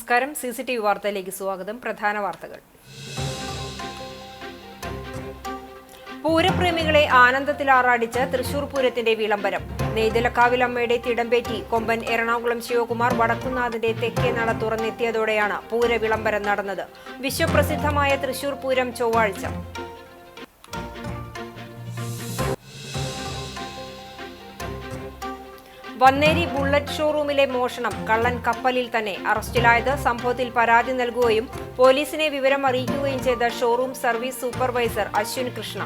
നമസ്കാരം. CCTV വാർത്തയിലേക്ക് സ്വാഗതം. പ്രധാന വാർത്തകൾ. പൂരപ്രേമികളെ ആനന്ദത്തിലാറാടിച്ച് തൃശൂർ പൂരത്തിന്റെ വിളംബരം. നെയ്തലക്കാവിലമ്മയുടെ തിടമ്പേറ്റി കൊമ്പൻ എറണാകുളം ശിവകുമാർ വടക്കുന്നാഥന്റെ തെക്കേ നട തുറന്നെത്തിയതോടെയാണ് പൂര വിളംബരം നടന്നത്. വിശ്വപ്രസിദ്ധമായ തൃശൂർ പൂരം ചൊവ്വാഴ്ച. വന്നേരി ബുള്ളറ്റ് ഷോറൂമിലെ മോഷണം. കള്ളൻ കപ്പലിൽ തന്നെ അറസ്റ്റിലായത്. സംഭവത്തിൽ പരാതി നൽകുകയും പോലീസിനെ വിവരം അറിയിക്കുകയും ചെയ്ത showroom service supervisor Ashwin Krishna.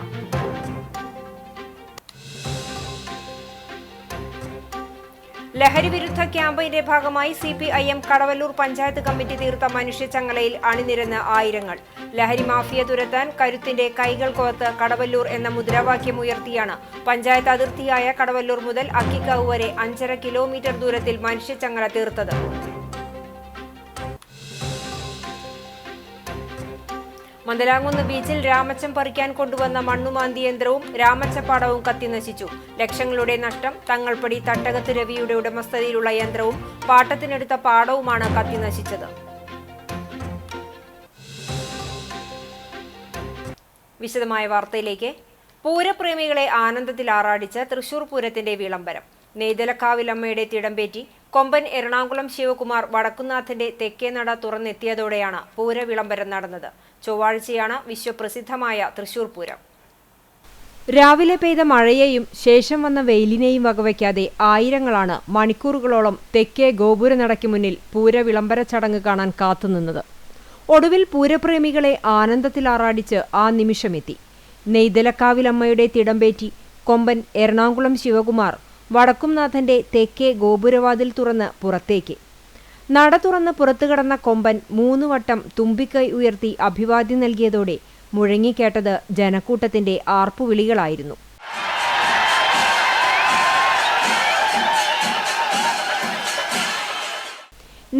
ലഹരിവിരുദ്ധ ക്യാമ്പയിന്റെ ഭാഗമായി CPIM കടവല്ലൂർ പഞ്ചായത്ത് കമ്മിറ്റി തീർത്ത മനുഷ്യച്ചങ്ങലയിൽ അണിനിരന്ന് ആയിരങ്ങൾ. ലഹരി മാഫിയ തുരത്താൻ കരുത്തിന്റെ കൈകൾ കോർത്ത് കടവല്ലൂർ എന്ന മുദ്രാവാക്യം ഉയർത്തിയാണ് പഞ്ചായത്ത് അതിർത്തിയായ കടവല്ലൂർ മുതൽ അക്കിക്കാവ് വരെ 5.5 കിലോമീറ്റർ ദൂരത്തിൽ മനുഷ്യച്ചങ്ങല തീർത്തത്. മന്ദലാംകുന്ന് ബീച്ചിൽ രാമച്ചം പറിക്കാൻ കൊണ്ടുവന്ന മണ്ണുമാന്തി യന്ത്രവും രാമച്ചപ്പാടവും കത്തിനശിച്ചു. ലക്ഷങ്ങളുടെ നഷ്ടം. തങ്ങൾപ്പടി തട്ടകത്ത് രവിയുടെ ഉടമസ്ഥതയിലുള്ള യന്ത്രവും പാട്ടത്തിനെടുത്ത പാടവുമാണ് കത്തിനശിച്ചത്. വിശദമായ വാർത്തയിലേക്ക്. പൂരപ്രേമികളെ ആനന്ദത്തിലാറാടിച്ച് തൃശൂർ പൂരത്തിന്റെ വിളംബരം. നെയ്തലക്കാവിലമ്മയുടെ തിടമ്പേറ്റി കൊമ്പൻ എറണാകുളം ശിവകുമാർ വടക്കുന്നാഥന്റെ തെക്കേ നട തുറന്നെത്തിയതോടെയാണ് പൂര വിളംബരം നടന്നത്. ചൊവ്വാഴ്ചയാണ് വിശ്വപ്രസിദ്ധമായ തൃശൂർ പൂരം. രാവിലെ പെയ്ത മഴയെയും ശേഷം വന്ന വെയിലിനെയും വകവയ്ക്കാതെ ആയിരങ്ങളാണ് മണിക്കൂറുകളോളം തെക്കേ ഗോപുരനടയ്ക്ക് മുന്നിൽ പൂര വിളംബര ചടങ്ങ് കാണാൻ കാത്തുനിന്നത്. ഒടുവിൽ പൂരപ്രേമികളെ ആനന്ദത്തിലാറാടിച്ച് ആ നിമിഷമെത്തി. നെയ്തലക്കാവിലമ്മയുടെ തിടമ്പേറ്റി കൊമ്പൻ എറണാകുളം ശിവകുമാർ വടക്കുംനാഥന്റെ തെക്കേ ഗോപുരവാതിൽ തുറന്ന് പുറത്തേക്ക്. നട തുറന്ന് പുറത്തു കടന്ന കൊമ്പൻ 3 വട്ടം തുമ്പിക്കൈ ഉയർത്തി അഭിവാദ്യം നൽകിയതോടെ മുഴങ്ങിക്കേട്ടത് ജനക്കൂട്ടത്തിന്റെ ആർപ്പുവിളികളായിരുന്നു.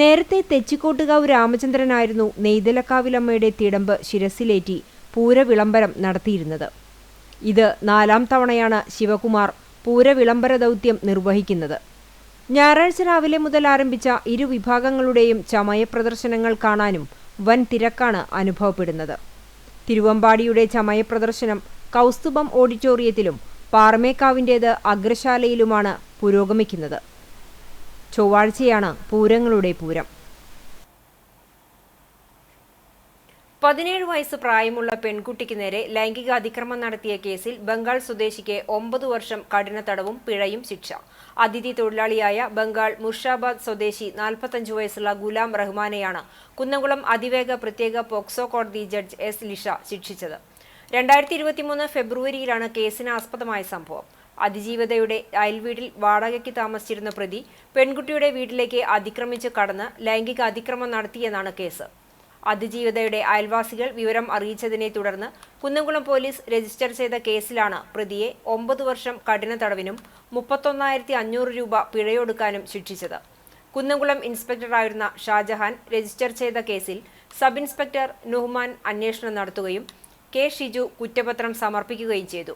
നേരത്തെ തെച്ചിക്കോട്ടുകാവ് രാമചന്ദ്രനായിരുന്നു നെയ്തലക്കാവിലമ്മയുടെ തിടമ്പ് ശിരസിലേറ്റി പൂരവിളംബരം നടത്തിയിരുന്നത്. ഇത് 4ാം തവണയാണ് ശിവകുമാർ പൂരവിളംബര ദൗത്യം നിർവഹിക്കുന്നത്. ഞായറാഴ്ച രാവിലെ മുതൽ ആരംഭിച്ച ഇരുവിഭാഗങ്ങളുടെയും ചമയ പ്രദർശനങ്ങൾ കാണാനും വൻ തിരക്കാണ് അനുഭവപ്പെടുന്നത്. തിരുവമ്പാടിയുടെ ചമയ പ്രദർശനം കൗസ്തുഭം ഓഡിറ്റോറിയത്തിലും പാറമേക്കാവിൻ്റേത് അഗ്രശാലയിലുമാണ് പുരോഗമിക്കുന്നത്. ചൊവ്വാഴ്ചയാണ് പൂരങ്ങളുടെ പൂരം. 17 വയസ്സ് പ്രായമുള്ള പെൺകുട്ടിക്ക് നേരെ ലൈംഗിക അതിക്രമം നടത്തിയ കേസിൽ ബംഗാൾ സ്വദേശിക്ക് 9 വർഷം കഠിന തടവും പിഴയും ശിക്ഷ. അതിഥി തൊഴിലാളിയായ ബംഗാൾ മുർഷാബാദ് സ്വദേശി 45 വയസ്സുള്ള ഗുലാം റഹ്മാനെയാണ് കുന്നംകുളം അതിവേഗ പ്രത്യേക പോക്സോ കോടതി ജഡ്ജ് S. ലിഷ ശിക്ഷിച്ചത്. 2023 ഫെബ്രുവരിയിലാണ് കേസിന് ആസ്പദമായ സംഭവം. അതിജീവിതയുടെ അയൽവീട്ടിൽ വാടകയ്ക്ക് താമസിച്ചിരുന്ന പ്രതി പെൺകുട്ടിയുടെ വീട്ടിലേക്ക് അതിക്രമിച്ച് കടന്ന് ലൈംഗിക അതിക്രമം നടത്തിയെന്നാണ് കേസ്. അതിജീവിതയുടെ അയൽവാസികൾ വിവരം അറിയിച്ചതിനെ തുടർന്ന് കുന്നംകുളം പോലീസ് രജിസ്റ്റർ ചെയ്ത കേസിലാണ് പ്രതിയെ 9 വർഷം കഠിന തടവിനും 31,500 രൂപ പിഴയൊടുക്കാനും ശിക്ഷിച്ചത്. കുന്നംകുളം ഇൻസ്പെക്ടറായിരുന്ന ഷാജഹാൻ രജിസ്റ്റർ ചെയ്ത കേസിൽ സബ് ഇൻസ്പെക്ടർ നുഹ്മാൻ അന്വേഷണം നടത്തുകയും K. ഷിജു കുറ്റപത്രം സമർപ്പിക്കുകയും ചെയ്തു.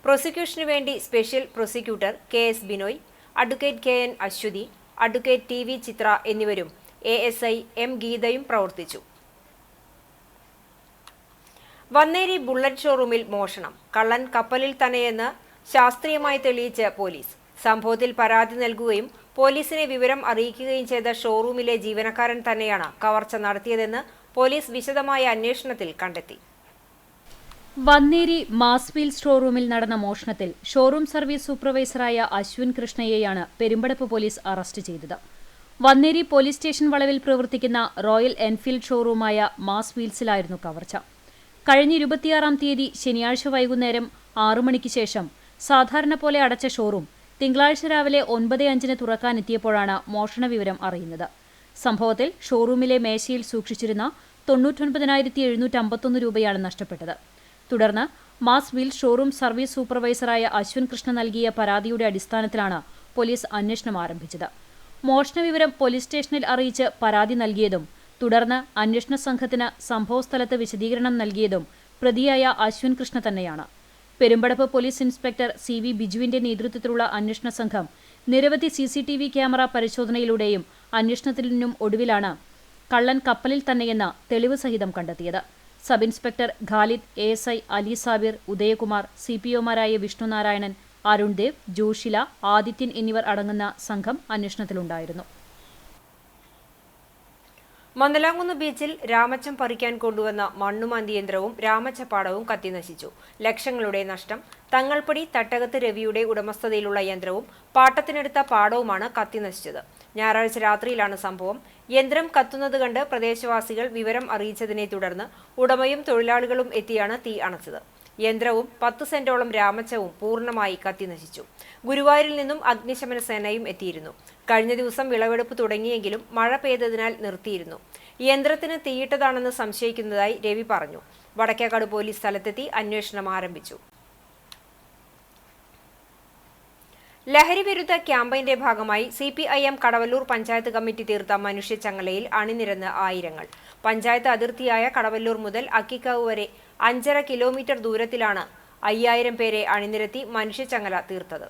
പ്രോസിക്യൂഷനു വേണ്ടി special prosecutor KS Binoy, advocate KN Aswathy, advocate TV Chitra എന്നിവരും ASI M. ഗീതയും പ്രവർത്തിച്ചു. വന്നേരി ബുള്ളറ്റ് ഷോറൂമിൽ മോഷണം. കള്ളൻ കപ്പലിൽ തന്നെയെന്ന് ശാസ്ത്രീയമായി തെളിയിച്ച് പോലീസ്. സംഭവത്തിൽ പരാതി നൽകുകയും പോലീസിനെ വിവരം അറിയിക്കുകയും ചെയ്ത ഷോറൂമിലെ ജീവനക്കാരൻ തന്നെയാണ് കവർച്ച നടത്തിയതെന്ന് പോലീസ് വിശദമായ അന്വേഷണത്തിൽ കണ്ടെത്തി. വന്നേരി മാസ് വീൽസ് ഷോറൂമിൽ നടന്ന മോഷണത്തിൽ ഷോറൂം സർവീസ് സൂപ്പർവൈസറായ അശ്വിൻ കൃഷ്ണയെയാണ് പെരുമ്പടപ്പ് പോലീസ് അറസ്റ്റ് ചെയ്തത്. വന്നേരി പോലീസ് സ്റ്റേഷൻ വളവിൽ പ്രവർത്തിക്കുന്ന റോയൽ എൻഫീൽഡ് ഷോറൂമായ മാസ് വീൽസിലായിരുന്നു കവർച്ച. കഴിഞ്ഞ 26-ാം തീയതി ശനിയാഴ്ച വൈകുന്നേരം 6 മണിക്ക് ശേഷം സാധാരണ പോലെ അടച്ച ഷോറൂം തിങ്കളാഴ്ച രാവിലെ 9:05 തുറക്കാനെത്തിയപ്പോഴാണ് മോഷണ വിവരം അറിയുന്നത്. സംഭവത്തിൽ ഷോറൂമിലെ മേശയിൽ സൂക്ഷിച്ചിരുന്ന 99,751 രൂപയാണ് നഷ്ടപ്പെട്ടത്. തുടർന്ന് മാസ് വീൽ ഷോറൂം സർവീസ് സൂപ്പർവൈസറായ അശ്വിൻ കൃഷ്ണ നൽകിയ പരാതിയുടെ അടിസ്ഥാനത്തിലാണ് പോലീസ് അന്വേഷണം ആരംഭിച്ചത്. മോഷണ വിവരം പോലീസ് സ്റ്റേഷനിൽ അറിയിച്ച് പരാതി നൽകിയതും തുടർന്ന് അന്വേഷണ സംഘത്തിന് സംഭവസ്ഥലത്ത് വിശദീകരണം നൽകിയതും പ്രതിയായ അശ്വിൻ കൃഷ്ണ തന്നെയാണ്. പെരുമ്പടപ്പ് പോലീസ് ഇൻസ്പെക്ടർ CV ബിജുവിന്റെ നേതൃത്വത്തിലുള്ള അന്വേഷണ സംഘം നിരവധി CCTV ക്യാമറ പരിശോധനയിലൂടെയും അന്വേഷണത്തിനും ഒടുവിലാണ് കള്ളൻ കപ്പലിൽ തന്നെയെന്ന് തെളിവ് സഹിതം കണ്ടെത്തിയത്. Sub inspector Khalid, ASI Ali Sabir, Udayakumar, CPOമാരായ വിഷ്ണുനാരായണൻ, അരുൺ ദേവ്, ജോഷില, ആദിത്യൻ എന്നിവർ അടങ്ങുന്ന സംഘം അന്വേഷണത്തിലുണ്ടായിരുന്നു. മന്ദലാംകുന്ന് ബീച്ചിൽ രാമച്ചം പറിക്കാൻ കൊണ്ടുവന്ന മണ്ണുമാന്തി യന്ത്രവും രാമച്ചപ്പാടവും കത്തിനശിച്ചു. ലക്ഷങ്ങളുടെ നഷ്ടം. തങ്ങൾപ്പടി തട്ടകത്ത് രവിയുടെ ഉടമസ്ഥതയിലുള്ള യന്ത്രവും പാട്ടത്തിനെടുത്ത പാടവുമാണ് കത്തിനശിച്ചത്. ഞായറാഴ്ച രാത്രിയിലാണ് സംഭവം. യന്ത്രം കത്തുന്നത് കണ്ട് പ്രദേശവാസികൾ വിവരം അറിയിച്ചതിനെ തുടർന്ന് ഉടമയും തൊഴിലാളികളും എത്തിയാണ് തീ അണച്ചത്. യന്ത്രവും 10 സെന്റോളം രാമച്ചവും പൂർണ്ണമായി കത്തിനശിച്ചു. ഗുരുവായൂരിൽ നിന്നും അഗ്നിശമന സേനയും എത്തിയിരുന്നു. കഴിഞ്ഞ ദിവസം വിളവെടുപ്പ് തുടങ്ങിയെങ്കിലും മഴ പെയ്തതിനാൽ നിർത്തിയിരുന്നു. യന്ത്രത്തിന് തീയിട്ടതാണെന്ന് സംശയിക്കുന്നതായി രവി പറഞ്ഞു. വടക്കേക്കാട് പോലീസ് സ്ഥലത്തെത്തി അന്വേഷണം ആരംഭിച്ചു. ലഹരി വിരുദ്ധ ക്യാമ്പയിന്റെ ഭാഗമായി CPIM കടവല്ലൂർ പഞ്ചായത്ത് കമ്മിറ്റി തീർത്ത മനുഷ്യച്ചങ്ങലയിൽ അണിനിരന്ന് ആയിരങ്ങൾ. പഞ്ചായത്ത് അതിർത്തിയായ കടവല്ലൂർ മുതൽ അക്കിക്കാവ് വരെ 5.5 കിലോമീറ്റർ ദൂരത്തിലാണ് 5000 പേരെ അണിനിരത്തി മനുഷ്യച്ചങ്ങല തീർത്തത്.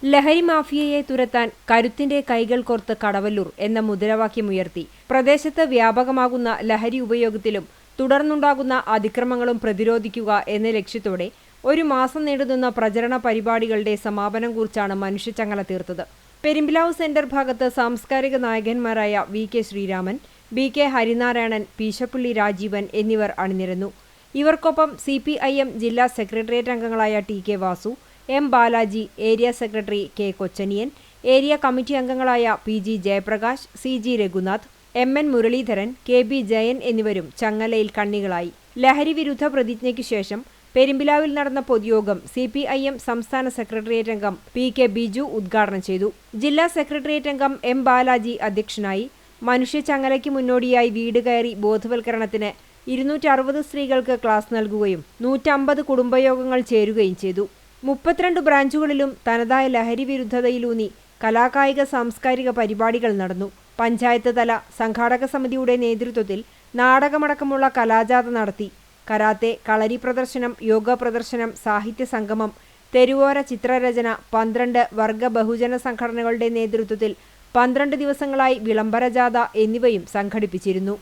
ലഹരി മാഫിയയെ തുരത്താൻ കരുത്തിന്റെ കൈകൾ കോർത്ത് കടവല്ലൂർ എന്ന മുദ്രാവാക്യമുയർത്തി പ്രദേശത്ത് വ്യാപകമാകുന്ന ലഹരി ഉപയോഗത്തിലും തുടർന്നുണ്ടാകുന്ന അതിക്രമങ്ങളും പ്രതിരോധിക്കുക എന്ന ലക്ഷ്യത്തോടെ 1 മാസം നീണ്ടുനിന്ന പ്രചരണ പരിപാടികളുടെ സമാപനം കുറിച്ചാണ് മനുഷ്യച്ചങ്ങല തീർത്തത്. പെരുമ്പിലാവ് സെന്റർ ഭാഗത്ത് സാംസ്കാരിക നായകന്മാരായ VK ശ്രീരാമൻ, BK ഹരിനാരായണൻ, പീശപ്പള്ളി രാജീവൻ എന്നിവർ അണിനിരന്നു. ഇവർക്കൊപ്പം CPIM ജില്ലാ സെക്രട്ടേറിയറ്റ് അംഗങ്ങളായ TK Vasu, M Balaji, area secretary K Kochaniyan, area committee അംഗങ്ങളായ PG Jayaprakash, CG Raghunath, MN Muraleedharan, KB Jayan എന്നിവരും ചങ്ങലയിൽ കണ്ണികളായി. ലഹരി വിരുദ്ധ പ്രതിജ്ഞയ്ക്ക് ശേഷം പെരുമ്പിലാവിൽ നടന്ന പൊതുയോഗം CPIM സംസ്ഥാന സെക്രട്ടേറിയറ്റ് അംഗം PK ബിജു ഉദ്ഘാടനം ചെയ്തു. ജില്ലാ സെക്രട്ടേറിയറ്റ് അംഗം M ബാലാജി അധ്യക്ഷനായി. മനുഷ്യച്ചങ്ങലയ്ക്ക് മുന്നോടിയായി വീട് കയറി ബോധവൽക്കരണത്തിന് 260 സ്ത്രീകൾക്ക് ക്ലാസ് നൽകുകയും 150 കുടുംബയോഗങ്ങൾ ചേരുകയും ചെയ്തു. 32 ബ്രാഞ്ചുകളിലും തനതായ ലഹരി വിരുദ്ധതയിലൂന്നി കലാകായിക സാംസ്കാരിക പരിപാടികൾ നടന്നു. പഞ്ചായത്ത് തല സംഘാടക സമിതിയുടെ നേതൃത്വത്തിൽ നാടകമടക്കമുള്ള കലാജാഥ നടത്തി. കരാത്തെ, കളരി പ്രദർശനം, യോഗ പ്രദർശനം, സാഹിത്യ സംഗമം, തെരുവോര ചിത്രരചന, 12 വർഗ ബഹുജന സംഘടനകളുടെ നേതൃത്വത്തിൽ 12 ദിവസങ്ങളായി വിളംബര ജാഥ എന്നിവയും സംഘടിപ്പിച്ചിരുന്നു.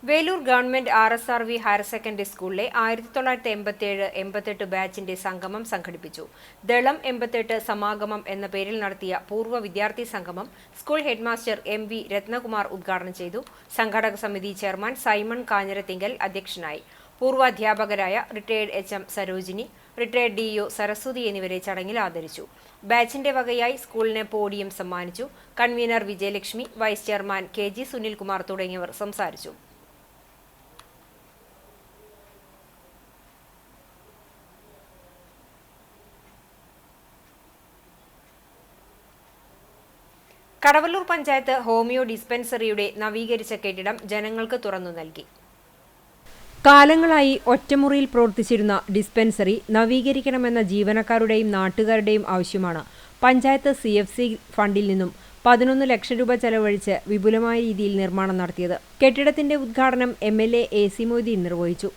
Velur government RSRV higher secondary സ്കൂളിലെ 1987-88 ബാച്ചിന്റെ സംഗമം സംഘടിപ്പിച്ചു. ദളം 88 സമാഗമം എന്ന പേരിൽ നടത്തിയ പൂർവ്വ വിദ്യാർത്ഥി സംഗമം സ്കൂൾ ഹെഡ്മാസ്റ്റർ MV രത്നകുമാർ ഉദ്ഘാടനം ചെയ്തു. സംഘാടക സമിതി ചെയർമാൻ സൈമൺ കാഞ്ഞിരത്തിങ്കൽ അധ്യക്ഷനായി. പൂർവ്വാധ്യാപകരായ retired HM Sarojini, retired DO Saraswathi എന്നിവരെ ചടങ്ങിൽ ആദരിച്ചു. ബാച്ചിന്റെ വകയായി സ്കൂളിന് പോഡിയം സമ്മാനിച്ചു. Convener Vijayalakshmi, vice chairman KG Sunilkumar തുടങ്ങിയവർ സംസാരിച്ചു. കടവല്ലൂർ പഞ്ചായത്ത് ഹോമിയോ ഡിസ്പെൻസറിയുടെ നവീകരിച്ച കെട്ടിടം ജനങ്ങൾക്ക് തുറന്നു നൽകി. കാലങ്ങളായി ഒറ്റമുറിയിൽ പ്രവർത്തിച്ചിരുന്ന ഡിസ്പെൻസറി നവീകരിക്കണമെന്ന ജീവനക്കാരുടെയും നാട്ടുകാരുടെയും ആവശ്യമാണ് പഞ്ചായത്ത് CFC ഫണ്ടിൽ നിന്നും 11 ലക്ഷം രൂപ ചെലവഴിച്ച് വിപുലമായ രീതിയിൽ നിർമ്മാണം നടത്തിയത്. കെട്ടിടത്തിന്റെ ഉദ്ഘാടനം MLA AC മൊയ്തീൻ നിർവഹിച്ചു.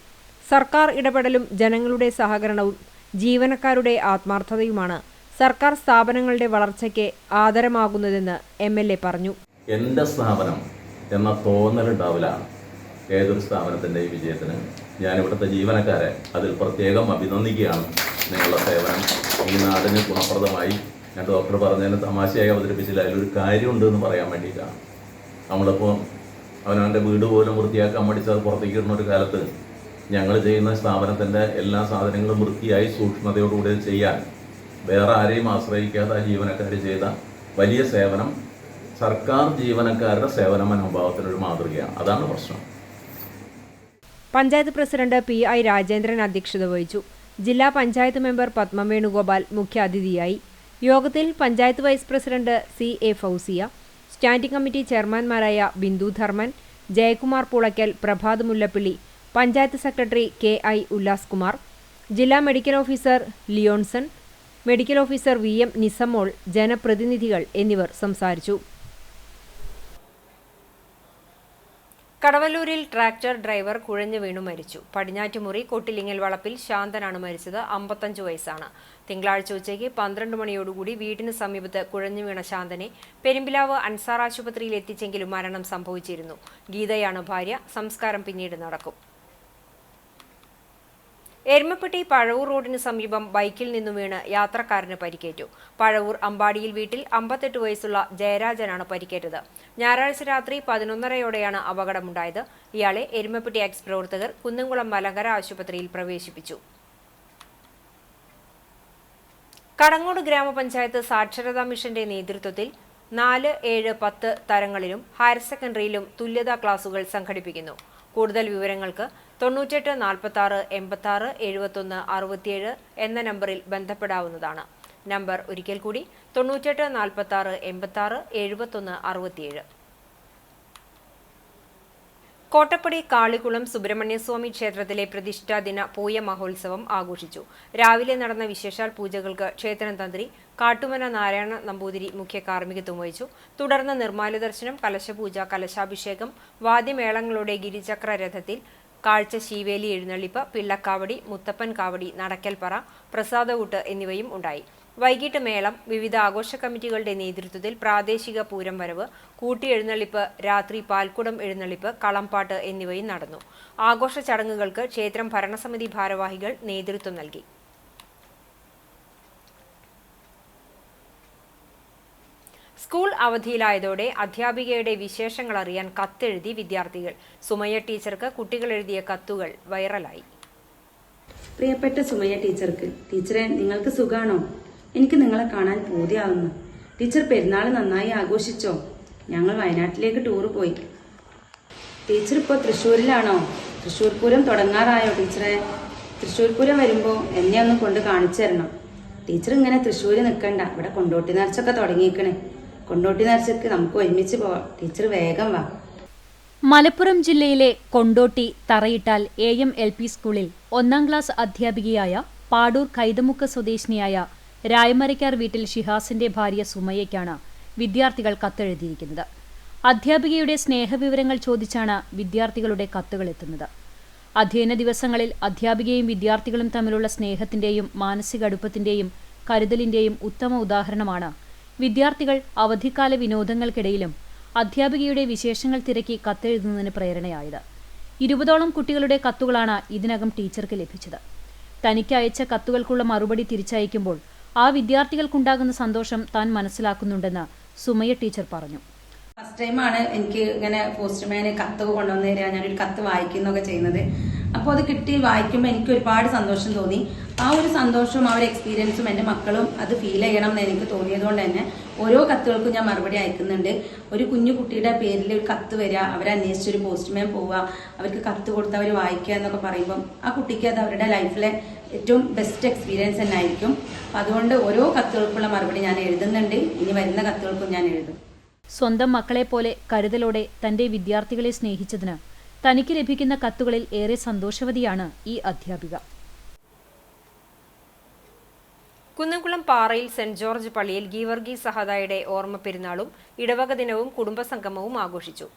സർക്കാർ ഇടപെടലും ജനങ്ങളുടെ സഹകരണവും ജീവനക്കാരുടെ ആത്മാർത്ഥതയുമാണ് സർക്കാർ സ്ഥാപനങ്ങളുടെ വളർച്ചയ്ക്ക് ആധാരമാകുന്നതെന്ന് MLA പറഞ്ഞു. എൻ്റെ സ്ഥാപനം എന്ന തോന്നലുണ്ടാവില്ല ഏതൊരു സ്ഥാപനത്തിൻ്റെയും വിജയത്തിന്. ഞാനിവിടുത്തെ ജീവനക്കാരെ അതിൽ പ്രത്യേകം അഭിനന്ദിക്കുകയാണ്. നിങ്ങളുടെ സേവനം ഈ നാടിന് ഗുണപ്രദമായി. ഞാൻ ഡോക്ടർ പറഞ്ഞതിന് തമാശയായി അവതരിപ്പിച്ചില്ല, അതിലൊരു കാര്യമുണ്ട് എന്ന് പറയാൻ വേണ്ടിയിട്ടാണ്. നമ്മളിപ്പോൾ അവനവൻ്റെ വീട് പോലും വൃത്തിയാക്കാൻ മടിച്ചത് പുറത്തേക്ക് ഇടുന്ന ഒരു കാലത്ത് ഞങ്ങൾ ചെയ്യുന്ന സ്ഥാപനത്തിൻ്റെ എല്ലാ സാധനങ്ങളും വൃത്തിയായി സൂക്ഷ്മതയോടുകൂടി ചെയ്യാൻ വേറെ ആരെയും ആശ്രയിക്കാതെ ജീവനക്കാർ ചെയ്ത വലിയ സേവനം സർക്കാർ ജീവനക്കാരുടെ സേവന മനോഭാവത്തിനൊരു മാതൃകയാണ്. അതാണ് പ്രശ്നം. പഞ്ചായത്ത് പ്രസിഡന്റ് PI രാജേന്ദ്രൻ അധ്യക്ഷത വഹിച്ചു. ജില്ലാ പഞ്ചായത്ത് മെമ്പർ പത്മ വേണുഗോപാൽ മുഖ്യാതിഥിയായി. യോഗത്തിൽ panchayat vice president CA Fousiya, standing committee ചെയർമാൻമാരായ ബിന്ദു ധർമ്മൻ, ജയകുമാർ പുളയ്ക്കൽ, പ്രഭാത് മുല്ലപ്പള്ളി, പഞ്ചായത്ത് സെക്രട്ടറി KI ഉല്ലാസ് കുമാർ, ജില്ലാ medical officer Leonson, medical officer VM Nisamol, ജനപ്രതിനിധികൾ എന്നിവർ സംസാരിച്ചു. കടവല്ലൂരിൽ ട്രാക്ടർ ഡ്രൈവർ കുഴഞ്ഞു വീണു മരിച്ചു. പടിഞ്ഞാറ്റുമുറി കൊട്ടിലിങ്ങൽ വളപ്പിൽ ശാന്തനാണ് മരിച്ചത്. 55 വയസ്സാണ്. തിങ്കളാഴ്ച ഉച്ചയ്ക്ക് 12 മണിയോടുകൂടി വീടിന് സമീപത്ത് കുഴഞ്ഞു വീണ ശാന്തനെ പെരുമ്പിലാവ് അൻസാർ ആശുപത്രിയിൽ എത്തിച്ചെങ്കിലും മരണം സംഭവിച്ചിരുന്നു. ഗീതയാണ് ഭാര്യ. സംസ്കാരം പിന്നീട് നടക്കും. എരുമപ്പെട്ടി പഴവൂർ റോഡിന് സമീപം ബൈക്കിൽ നിന്നു വീണ് യാത്രക്കാരന് പരിക്കേറ്റു. പഴവൂർ അമ്പാടിയിൽ വീട്ടിൽ 58 വയസ്സുള്ള ജയരാജനാണ് പരിക്കേറ്റത്. ഞായറാഴ്ച രാത്രി 11:30യോടെയാണ് അപകടമുണ്ടായത്. ഇയാളെ എരുമപ്പെട്ടി എക്സ് പ്രവർത്തകർ കുന്നംകുളം മലങ്കര ആശുപത്രിയിൽ പ്രവേശിപ്പിച്ചു. കടങ്ങോട് ഗ്രാമപഞ്ചായത്ത് സാക്ഷരതാ മിഷന്റെ നേതൃത്വത്തിൽ 4, 7, 10 തരങ്ങളിലും ഹയർ സെക്കൻഡറിയിലും തുല്യതാ ക്ലാസുകൾ സംഘടിപ്പിക്കുന്നു. കൂടുതൽ വിവരങ്ങൾക്ക് 98 46 86 71 67 എന്ന നമ്പറിൽ ബന്ധപ്പെടാവുന്നതാണ്. നമ്പർ ഒരിക്കൽ കൂടി 98 46 86 71 67. കോട്ടപ്പടി കാളികുളം സുബ്രഹ്മണ്യസ്വാമി ക്ഷേത്രത്തിലെ പ്രതിഷ്ഠാദിന പൂയ മഹോത്സവം ആഘോഷിച്ചു. രാവിലെ നടന്ന വിശേഷാൽ പൂജകൾക്ക് ക്ഷേത്രം തന്ത്രി കാട്ടുമന നാരായണ നമ്പൂതിരി മുഖ്യ കാർമ്മികത്വം വഹിച്ചു. തുടർന്ന് നിർമ്മാല്യ ദർശനം, കലശപൂജ, കലശാഭിഷേകം, വാദ്യമേളങ്ങളുടെ ഗിരിചക്ര രഥത്തിൽ കാഴ്ച, ശീവേലി എഴുന്നള്ളിപ്പ്, പിള്ളക്കാവടി, മുത്തപ്പൻ കാവടി, നടക്കൽപ്പറ, പ്രസാദകൂട്ട് എന്നിവയും ഉണ്ടായി. വൈകിട്ട് മേളം, വിവിധ ആഘോഷ കമ്മിറ്റികളുടെ നേതൃത്വത്തിൽ പ്രാദേശിക പൂരം വരവ്, കൂട്ടിയെഴുന്നള്ളിപ്പ്, രാത്രി പാൽക്കുടം എഴുന്നള്ളിപ്പ്, കളംപാട്ട് എന്നിവയും നടന്നു. ആഘോഷ ചടങ്ങുകൾക്ക് ക്ഷേത്രം ഭരണസമിതി ഭാരവാഹികൾ നേതൃത്വം നൽകി. സ്കൂൾ അവധിയിലായതോടെ അധ്യാപികയുടെ വിശേഷങ്ങൾ അറിയാൻ കത്തെഴുതി വിദ്യാർത്ഥികൾ. സുമയ്യ ടീച്ചർക്ക് കുട്ടികൾ എഴുതിയ കത്തുകൾ വൈറലായി. പ്രിയപ്പെട്ട സുമയ്യ ടീച്ചർക്ക്, ടീച്ചറെ നിങ്ങൾക്ക് സുഖാണോ? എനിക്ക് നിങ്ങളെ കാണാൻ പൂതിയാവുന്നു. ടീച്ചർ പെരുന്നാൾ നന്നായി ആഘോഷിച്ചോ? ഞങ്ങൾ വയനാട്ടിലേക്ക് ടൂറ് പോയി. ടീച്ചർ ഇപ്പോൾ തൃശ്ശൂരിലാണോ? തൃശ്ശൂർ പൂരം തുടങ്ങാറായോ ടീച്ചറെ? തൃശ്ശൂർ പൂരം വരുമ്പോൾ എന്നെ ഒന്ന് കൊണ്ട് കാണിച്ചു തരണം. ടീച്ചർ ഇങ്ങനെ തൃശ്ശൂര് നിൽക്കണ്ട, ഇവിടെ കൊണ്ടോട്ടി നേർച്ചൊക്കെ തുടങ്ങിയേക്കണേ. കൊണ്ടോട്ടി നേർച്ചയ്ക്ക് നമുക്ക് ഒരുമിച്ച് പോവാം. ടീച്ചർ വേഗം വാ. മലപ്പുറം ജില്ലയിലെ കൊണ്ടോട്ടി തറയിട്ടാൽ AM LP സ്കൂളിൽ 1ാം ക്ലാസ് അധ്യാപികയായ പാടൂർ കൈതമുക്ക് സ്വദേശിനിയായ രായമരയ്ക്കാർ വീട്ടിൽ ഷിഹാസിന്റെ ഭാര്യ സുമയ്യയ്ക്കാണ് വിദ്യാർത്ഥികൾ കത്തെഴുതിയിരിക്കുന്നത്. അധ്യാപികയുടെ സ്നേഹവിവരങ്ങൾ ചോദിച്ചാണ് വിദ്യാർത്ഥികളുടെ കത്തുകൾ എത്തുന്നത്. അധ്യയന ദിവസങ്ങളിൽ അധ്യാപികയും വിദ്യാർത്ഥികളും തമ്മിലുള്ള സ്നേഹത്തിന്റെയും മാനസിക കരുതലിന്റെയും ഉത്തമ ഉദാഹരണമാണ് വിദ്യാർത്ഥികൾ അവധിക്കാല വിനോദങ്ങൾക്കിടയിലും അധ്യാപികയുടെ വിശേഷങ്ങൾ തിരക്കി കത്തെഴുതുന്നതിന് പ്രേരണയായത്. 20ഓളം കുട്ടികളുടെ കത്തുകളാണ് ഇതിനകം ടീച്ചർക്ക് ലഭിച്ചത്. തനിക്ക് അയച്ച കത്തുകൾക്കുള്ള മറുപടി തിരിച്ചയക്കുമ്പോൾ ആ വിദ്യാർത്ഥികൾക്കുണ്ടാകുന്ന സന്തോഷം താൻ മനസ്സിലാക്കുന്നുണ്ടെന്ന് സുമയ്യ ടീച്ചർ പറഞ്ഞു. ഫസ്റ്റ് ടൈമാണ് എനിക്ക് ഇങ്ങനെ പോസ്റ്റ്മാന് കത്ത് കൊണ്ടുവന്നു തരിക, ഞാനൊരു കത്ത് വായിക്കുന്നൊക്കെ ചെയ്യുന്നത്. അപ്പോൾ അത് കിട്ടി വായിക്കുമ്പോൾ എനിക്ക് ഒരുപാട് സന്തോഷം തോന്നി. ആ ഒരു സന്തോഷവും ആ ഒരു എക്സ്പീരിയൻസും എൻ്റെ മക്കളും അത് ഫീൽ ചെയ്യണം എന്ന് എനിക്ക് തോന്നിയതുകൊണ്ട് തന്നെ ഓരോ കത്തുകൾക്കും ഞാൻ മറുപടി അയക്കുന്നുണ്ട്. ഒരു കുഞ്ഞു കുട്ടിയുടെ പേരിൽ ഒരു കത്ത് വരിക, അവരെ അന്വേഷിച്ചൊരു പോസ്റ്റ്മാൻ പോവുക, അവർക്ക് കത്ത് കൊടുത്ത് അവർ വായിക്കുക എന്നൊക്കെ പറയുമ്പം ആ കുട്ടിക്ക് അത് അവരുടെ ലൈഫിലെ ഏറ്റവും ബെസ്റ്റ് എക്സ്പീരിയൻസ് തന്നെ ആയിരിക്കും. അപ്പം അതുകൊണ്ട് ഓരോ കത്തുകൾക്കുള്ള മറുപടി ഞാൻ എഴുതുന്നുണ്ട്. ഇനി വരുന്ന കത്തുകൾക്കും ഞാൻ എഴുതും. സ്വന്തം മക്കളെപ്പോലെ കരുതലോടെ തന്റെ വിദ്യാർത്ഥികളെ സ്നേഹിച്ചതിന് തനിക്ക് ലഭിക്കുന്ന കത്തുകളിൽ ഏറെ സന്തോഷവതിയാണ് ഈ അധ്യാപിക. കുന്നംകുളം പാറയിൽ സെന്റ് ജോർജ് പള്ളിയിൽ ഗീവർഗീസ് സഹദായുടെ ഓർമ്മ പെരുന്നാളും ഇടവക ദിനവും കുടുംബസംഗമവും ആഘോഷിച്ചു.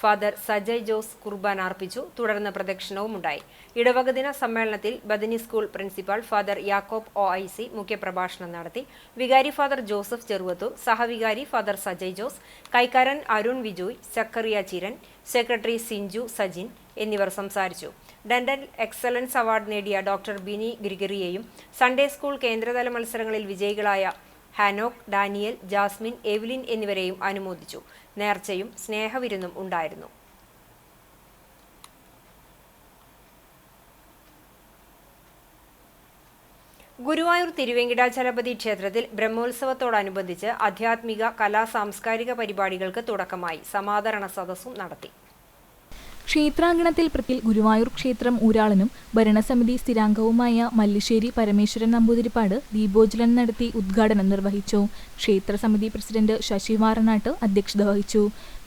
ഫാദർ സജയ് ജോസ് കുർബാന അർപ്പിച്ചു. തുടർന്ന് പ്രദക്ഷിണവും ഉണ്ടായി. ഇടവക ദിന സമ്മേളനത്തിൽ Bethany school principal father Yakob OIC മുഖ്യപ്രഭാഷണം നടത്തി. വികാരി ഫാദർ ജോസഫ് ചെറുവത്തൂർ, സഹവികാരി ഫാദർ സജയ് ജോസ്, കൈക്കാരൻ അരുൺ വിജോയ്, ചക്കറിയ ചിരൻ, സെക്രട്ടറി സിഞ്ചു സജിൻ എന്നിവർ സംസാരിച്ചു. ഡെന്റൽ എക്സലൻസ് അവാർഡ് നേടിയ ഡോക്ടർ ബിനി ഗ്രിഗറിയെയും സൺഡേ സ്കൂൾ കേന്ദ്രതല മത്സരങ്ങളിൽ വിജയികളായ ഹാനോക്ക്, ഡാനിയൽ, ജാസ്മിൻ, എവ്ലിൻ എന്നിവരെയും അനുമോദിച്ചു. നേർച്ചയും സ്നേഹവിരുന്നും ഉണ്ടായിരുന്നു. ഗുരുവായൂർ തിരുവേങ്കിടാചലപതി ക്ഷേത്രത്തിൽ ബ്രഹ്മോത്സവത്തോടനുബന്ധിച്ച് ആധ്യാത്മിക കലാ സാംസ്കാരിക പരിപാടികൾക്ക് തുടക്കമായി. സമാദരണ സദസ്സും നടത്തി. ക്ഷേത്രാങ്കണത്തിൽ ഗുരുവായൂർ ക്ഷേത്രം ഊരാളനും ഭരണസമിതി സ്ഥിരാംഗവുമായ മല്ലിശ്ശേരി പരമേശ്വരൻ നമ്പൂതിരിപ്പാട് ദീപോജ്വലനം നടത്തി ഉദ്ഘാടനം നിർവഹിച്ചു. ക്ഷേത്രസമിതി പ്രസിഡന്റ് ശശി വാറനാട്ട് അധ്യക്ഷത വഹിച്ചു.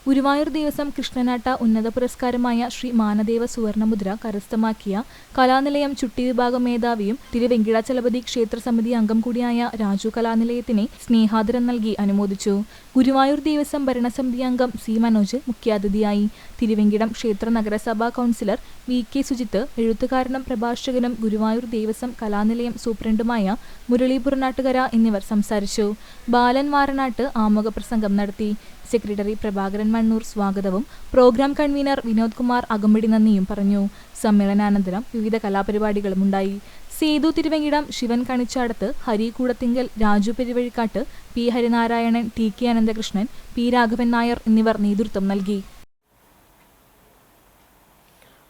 ഗുരുവായൂർ ദേവസ്വം കൃഷ്ണനാട്ട ഉന്നത പുരസ്കാരമായ ശ്രീ മാനദേവ സുവർണമുദ്ര കരസ്ഥമാക്കിയ കലാനിലയം ചുട്ടി വിഭാഗം മേധാവിയും തിരുവെങ്കിടാചലപതി ക്ഷേത്ര സമിതി അംഗം കൂടിയായ രാജു കലാനിലയത്തിനെ സ്നേഹാദരം നൽകി അനുമോദിച്ചു. ഗുരുവായൂർ ദേവസ്വം ഭരണസമിതി അംഗം സി മനോജ് മുഖ്യാതിഥിയായി. തിരുവെങ്കിടം ക്ഷേത്ര നഗരസഭാ കൗൺസിലർ വി കെ സുജിത്ത്, എഴുത്തുകാരനും പ്രഭാഷകനും ഗുരുവായൂർ ദേവസ്വം കലാനിലയം സൂപ്രണ്ടുമായ മുരളി പുറനാട്ടുകര എന്നിവർ സംസാരിച്ചു. ബാലൻ വാരനാട്ട് ആമുഖ പ്രസംഗം നടത്തി. സെക്രട്ടറി പ്രഭാകരൻ മണ്ണൂർ സ്വാഗതവും പ്രോഗ്രാം കൺവീനർ വിനോദ് കുമാർ അകമ്പടി നന്ദിയും പറഞ്ഞു. സമ്മേളനാനന്തരം വിവിധ കലാപരിപാടികളും ഉണ്ടായി. Sethu Thiruvenkidam, Shivan Kanichadath, Hari Koodathinkal, Raju Peruvazhikkat, P Harinarayanan, T K Ananthakrishnan, P Raghavan Nair എന്നിവർ നേതൃത്വം നൽകി.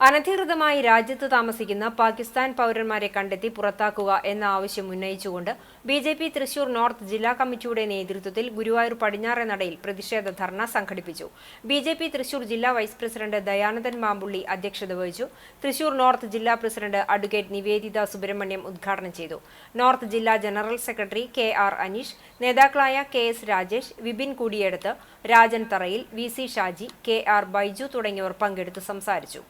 അനധികൃതമായി രാജ്യത്ത് താമസിക്കുന്ന പാകിസ്ഥാൻ പൗരന്മാരെ കണ്ടെത്തി പുറത്താക്കുക എന്ന ആവശ്യം ഉന്നയിച്ചുകൊണ്ട് ബി.ജെ.പി. തൃശൂർ നോർത്ത് ജില്ലാ കമ്മിറ്റിയുടെ നേതൃത്വത്തിൽ ഗുരുവായൂർ പടിഞ്ഞാറെ നടയിൽ പ്രതിഷേധ ധർണ സംഘടിപ്പിച്ചു. ബി.ജെ.പി. തൃശൂർ ജില്ലാ വൈസ് പ്രസിഡന്റ് ദയാനന്ദൻ മാമ്പുള്ളി അധ്യക്ഷത വഹിച്ചു. തൃശൂർ നോർത്ത് ജില്ലാ പ്രസിഡന്റ് അഡ്വക്കേറ്റ് നിവേദിത സുബ്രഹ്മണ്യം ഉദ്ഘാടനം ചെയ്തു. നോർത്ത് ജില്ലാ ജനറൽ സെക്രട്ടറി കെ.ആർ. അനീഷ്, നേതാക്കളായ കെ.എസ്. രാജേഷ്, വിപിൻ കൂടിയെടുത്ത്, രാജൻ തറയിൽ, വി.സി. ഷാജി, കെ.ആർ. ബൈജു തുടങ്ങിയവർ പങ്കെടുത്ത് സംസാരിച്ചു.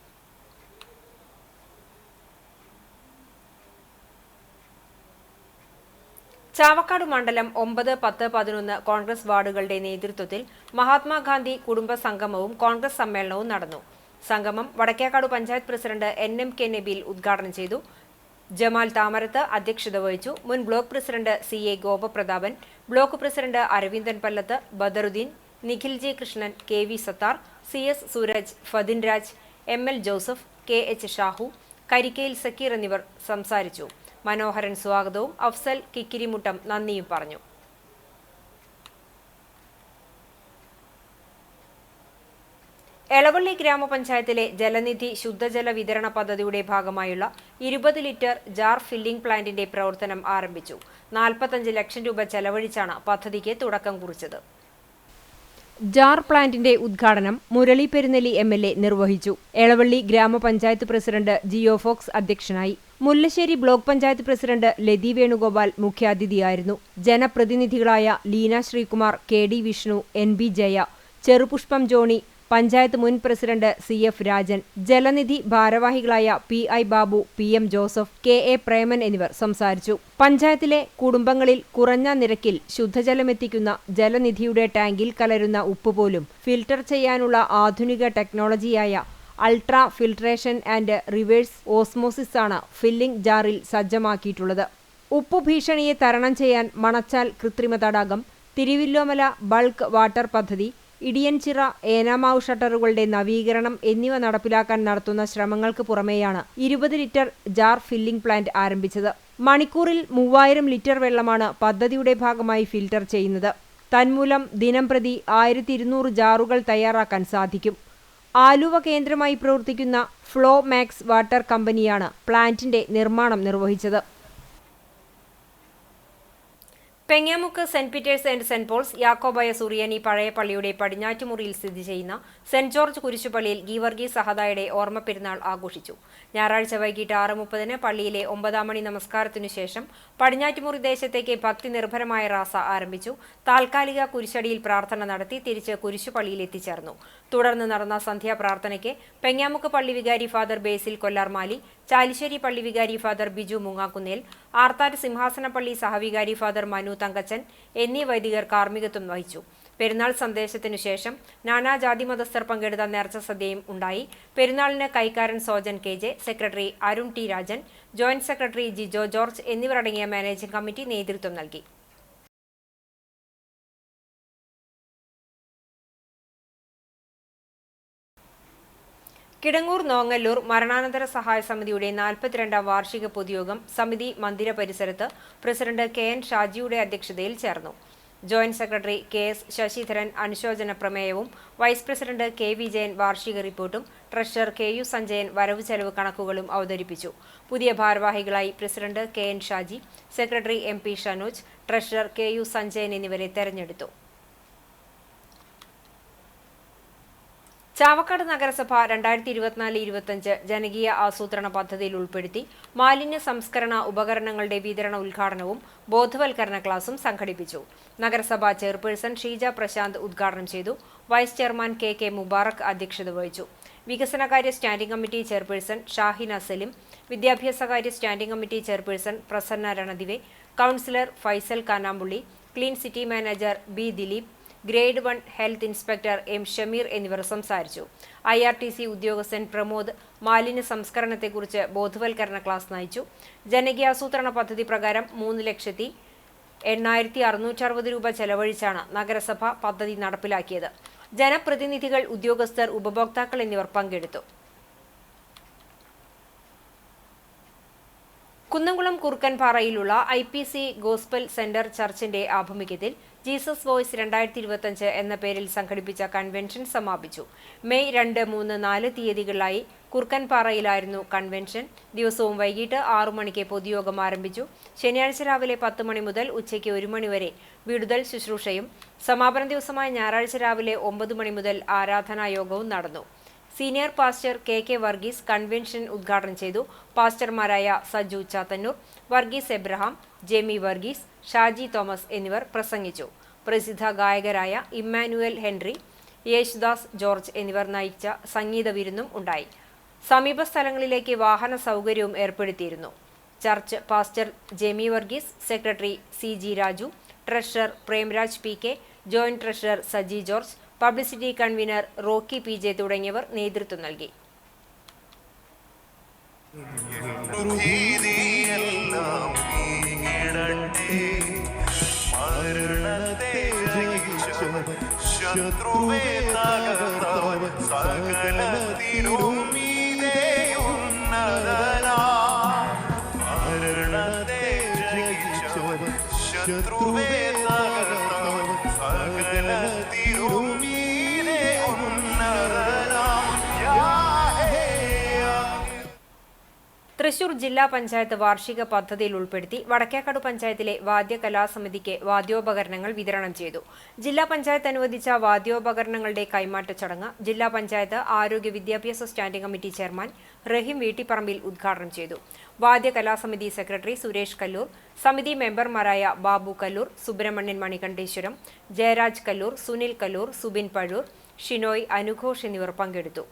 ചാവക്കാട് മണ്ഡലം 9, 10, 11 കോൺഗ്രസ് വാർഡുകളുടെ നേതൃത്വത്തിൽ മഹാത്മാഗാന്ധി കുടുംബ സംഗമവും കോൺഗ്രസ് സമ്മേളനവും നടന്നു. സംഗമം വടക്കേക്കാട് പഞ്ചായത്ത് പ്രസിഡന്റ് NMK നബീൽ ഉദ്ഘാടനം ചെയ്തു. ജമാൽ താമരത്ത് അധ്യക്ഷത വഹിച്ചു. മുൻ block president CA Gopaprathapan, block president Aravindan Pallath, Badaruddeen, Nikhil G Krishnan, KV Sathar, CS Sooraj, Fadin Raj, ML Joseph, KH Shahu, Karikkayil Sakkeer എന്നിവർ സംസാരിച്ചു. മനോഹരൻ സ്വാഗതവും അഫ്സൽ കിക്കിരിമുട്ടം നന്ദിയും പറഞ്ഞു. എളവള്ളി ഗ്രാമപഞ്ചായത്തിലെ ജലനിധി ശുദ്ധജല വിതരണ പദ്ധതിയുടെ ഭാഗമായുള്ള 20 ലിറ്റർ ജാർ ഫില്ലിംഗ് പ്ലാന്റിന്റെ പ്രവർത്തനം ആരംഭിച്ചു. 45 ലക്ഷം രൂപ ചെലവഴിച്ചാണ് പദ്ധതിക്ക് തുടക്കം കുറിച്ചത്. ജാർ പ്ലാന്റിന്റെ ഉദ്ഘാടനം മുരളി പെരുന്നെല്ലി MLA നിർവഹിച്ചു. എളവള്ളി ഗ്രാമപഞ്ചായത്ത് പ്രസിഡന്റ് ജിയോ ഫോക്സ് അധ്യക്ഷനായി. മുല്ലശ്ശേരി ബ്ലോക്ക് പഞ്ചായത്ത് പ്രസിഡന്റ് ലതി വേണുഗോപാൽ മുഖ്യാതിഥിയായിരുന്നു. ജനപ്രതിനിധികളായ ലീന ശ്രീകുമാർ, KD വിഷ്ണു, NB ജയ, ചെറുപുഷ്പം ജോണി, പഞ്ചായത്ത് മുൻ പ്രസിഡന്റ് CF രാജൻ, ജലനിധി ഭാരവാഹികളായ PI Babu, PM Joseph, KA Preman എന്നിവർ സംസാരിച്ചു. പഞ്ചായത്തിലെ കുടുംബങ്ങളിൽ കുറഞ്ഞ നിരക്കിൽ ശുദ്ധജലമെത്തിക്കുന്ന ജലനിധിയുടെ ടാങ്കിൽ കലരുന്ന ഉപ്പ് പോലും ഫിൽട്ടർ ചെയ്യാനുള്ള ആധുനിക ടെക്നോളജിയായ ultra filtration and reverse osmosis ആണ് ഫില്ലിംഗ് ജാറിൽ സജ്ജമാക്കിയിട്ടുള്ളത്. ഉപ്പു ഭീഷണിയെ തരണം ചെയ്യാൻ മണച്ചാൽ കൃത്രിമ തടാകം, തിരുവില്ലോമല ബൾക്ക് വാട്ടർ പദ്ധതി, ഇടിയൻചിറ, ഏനാമാവ് ഷട്ടറുകളുടെ നവീകരണം എന്നിവ നടപ്പിലാക്കാൻ നടത്തുന്ന ശ്രമങ്ങൾക്ക് പുറമെയാണ് 20 ലിറ്റർ ജാർ ഫില്ലിംഗ് പ്ലാന്റ് ആരംഭിച്ചത്. മണിക്കൂറിൽ 3000 ലിറ്റർ വെള്ളമാണ് പദ്ധതിയുടെ ഭാഗമായി ഫിൽട്ടർ ചെയ്യുന്നത്. തന്മൂലം ദിനംപ്രതി 1200 ജാറുകൾ തയ്യാറാക്കാൻ സാധിക്കും. ആലുവ കേന്ദ്രമായി പ്രവർത്തിക്കുന്ന ഫ്ലോ മാക്സ് വാട്ടർ കമ്പനിയാണ് പ്ലാന്റിന്റെ നിർമ്മാണം നിർവഹിച്ചത്. Pengamuck saint Peter's and saint Paul's Yakobaya Suriyani പഴയ പള്ളിയുടെ പടിഞ്ഞാറ്റുമുറിയിൽ സ്ഥിതി ചെയ്യുന്ന സെന്റ് ജോർജ് കുരിശുപള്ളിയിൽ ഗീവർഗീസ് സഹദായുടെ ഓർമ്മ പെരുന്നാൾ ആഘോഷിച്ചു. ഞായറാഴ്ച വൈകിട്ട് 6:30 പള്ളിയിലെ 9-ാം മണി നമസ്കാരത്തിനു ശേഷം പടിഞ്ഞാറ്റുമുറി ദേശത്തേക്ക് ഭക്തി നിർഭരമായ റാസ ആരംഭിച്ചു. താൽക്കാലിക കുരിശടിയിൽ പ്രാർത്ഥന നടത്തി തിരിച്ച് കുരിശുപള്ളിയിൽ എത്തിച്ചേർന്നു. തുടർന്ന് നടന്ന സന്ധ്യാപ്രാർത്ഥനയ്ക്ക് പെങ്ങാമുക്ക് പള്ളി വികാരി ഫാദർ ബേസിൽ കൊല്ലാർമാലി, ചാലിശ്ശേരി പള്ളി വികാരി ഫാദർ ബിജു മുങ്ങാക്കുന്നേൽ, ആർത്താറ്റ് സിംഹാസനപ്പള്ളി സഹവികാരി ഫാദർ മനു തങ്കച്ചൻ എന്നീ വൈദികർ കാർമ്മികത്വം വഹിച്ചു. പെരുന്നാൾ സന്ദേശത്തിനു ശേഷം നാനാജാതി മതസ്ഥർ പങ്കെടുത്ത നേർച്ച സദ്യയും ഉണ്ടായി. പെരുന്നാളിന് കൈക്കാരൻ Sojan KJ, secretary Arun T Rajan, joint secretary Jijo George എന്നിവരടങ്ങിയ മാനേജിംഗ് കമ്മിറ്റി നേതൃത്വം നൽകി. കിടങ്ങൂർ നോങ്ങല്ലൂർ മരണാനന്തര സഹായ സമിതിയുടെ 42ാം വാർഷിക പൊതുയോഗം സമിതി മന്ദിര പരിസരത്ത് പ്രസിഡന്റ് KN ഷാജിയുടെ അധ്യക്ഷതയിൽ ചേർന്നു. ജോയിന്റ് സെക്രട്ടറി KS ശശിധരൻ അനുശോചന പ്രമേയവും വൈസ് പ്രസിഡന്റ് KV ജയൻ വാർഷിക റിപ്പോർട്ടും ട്രഷറർ KU സഞ്ജയൻ വരവ് ചെലവ് കണക്കുകളും അവതരിപ്പിച്ചു. പുതിയ ഭാരവാഹികളായി president KN Shaji, secretary MP Shanoj, treasurer KU Sanjayan എന്നിവരെ തെരഞ്ഞെടുത്തു. ചാവക്കാട് നഗരസഭ 2024-25 ജനകീയ ആസൂത്രണ പദ്ധതിയിൽ ഉൾപ്പെടുത്തി മാലിന്യ സംസ്കരണ ഉപകരണങ്ങളുടെ വിതരണ ഉദ്ഘാടനവും ബോധവൽക്കരണ ക്ലാസും സംഘടിപ്പിച്ചു. നഗരസഭാ ചെയർപേഴ്സൺ ഷീജ പ്രശാന്ത് ഉദ്ഘാടനം ചെയ്തു. വൈസ് ചെയർമാൻ കെ മുബാറക് അധ്യക്ഷത വഹിച്ചു. വികസനകാര്യ standing committee chairperson Shahina Salim, വിദ്യാഭ്യാസകാര്യ standing committee chairperson Prasanna Ranadive, councillor Faisal Kanampully, clean city manager B Dileep, grade 1 health inspector M Shameer എന്നിവർ സംസാരിച്ചു. IRTC ഉദ്യോഗസ്ഥൻ പ്രമോദ് മാലിന്യ സംസ്കരണത്തെക്കുറിച്ച് ബോധവൽക്കരണ ക്ലാസ് നയിച്ചു. ജനകീയാസൂത്രണ പദ്ധതി പ്രകാരം 3,08,660 രൂപ ചെലവഴിച്ചാണ് നഗരസഭ പദ്ധതി നടപ്പിലാക്കിയത്. ജനപ്രതിനിധികൾ, ഉദ്യോഗസ്ഥർ, ഉപഭോക്താക്കൾ എന്നിവർ പങ്കെടുത്തു. കുന്നംകുളം കുറുക്കൻപാറയിലുള്ള IPC ഗോസ്പൽ സെന്റർ ചർച്ചിന്റെ ആഭിമുഖ്യത്തിൽ ജീസസ് വോയ്സ് 2025 എന്ന പേരിൽ സംഘടിപ്പിച്ച കൺവെൻഷൻ സമാപിച്ചു. മെയ് 2, 3, 4 തീയതികളിലായി കുറുക്കൻപാറയിലായിരുന്നു കൺവെൻഷൻ. ദിവസവും വൈകിട്ട് 6 മണിക്ക് പൊതുയോഗം ആരംഭിച്ചു. ശനിയാഴ്ച രാവിലെ 10 മണി മുതൽ ഉച്ചയ്ക്ക് 1 മണി വരെ വിടുതൽ ശുശ്രൂഷയും സമാപന ദിവസമായ ഞായറാഴ്ച രാവിലെ 9 മണി മുതൽ ആരാധനായോഗവും നടന്നു. Senior pastor K Varghese convention ഉദ്ഘാടനം ചെയ്തു. പാസ്റ്റർമാരായ സജു ചാത്തന്നൂർ, വർഗീസ് എബ്രഹാം, ജെമി വർഗീസ്, ഷാജി തോമസ് എന്നിവർ പ്രസംഗിച്ചു. പ്രസിദ്ധ ഗായകരായ ഇമ്മാനുവൽ ഹെൻറി, യേശുദാസ് ജോർജ് എന്നിവർ നയിച്ച സംഗീത വിരുന്നും ഉണ്ടായി. സമീപ സ്ഥലങ്ങളിലേക്ക് വാഹന സൗകര്യവും ഏർപ്പെടുത്തിയിരുന്നു. Church pastor Jemy Varghese, secretary CG Raju, treasurer Premraj PK, joint treasurer Saji George, publicity convener Rocky PJ തുടങ്ങിയവർ നേതൃത്വം നൽകി. തൃശൂർ ജില്ലാ പഞ്ചായത്ത് വാർഷിക പദ്ധതിയിൽ ഉൾപ്പെടുത്തി വടക്കേക്കാട് പഞ്ചായത്തിലെ വാദ്യകലാസമിതിക്ക് വാദ്യോപകരണങ്ങൾ വിതരണം ചെയ്തു. ജില്ലാ പഞ്ചായത്ത് അനുവദിച്ച വാദ്യോപകരണങ്ങളുടെ കൈമാറ്റ ചടങ്ങ് ജില്ലാ പഞ്ചായത്ത് ആരോഗ്യ വിദ്യാഭ്യാസ സ്റ്റാൻഡിംഗ് കമ്മിറ്റി ചെയർമാൻ റഹീം വീട്ടിപ്പറമ്പിൽ ഉദ്ഘാടനം ചെയ്തു. വാദ്യകലാസമിതി സെക്രട്ടറി സുരേഷ് കല്ലൂർ, സമിതി മെമ്പർമാരായ ബാബു കല്ലൂർ, സുബ്രഹ്മണ്യൻ മണികണ്ഠേശ്വരം, ജയരാജ് കല്ലൂർ, സുനിൽ കല്ലൂർ, സുബിൻ പഴൂർ, ഷിനോയ്, അനുഘോഷ് എന്നിവർ പങ്കെടുത്തു.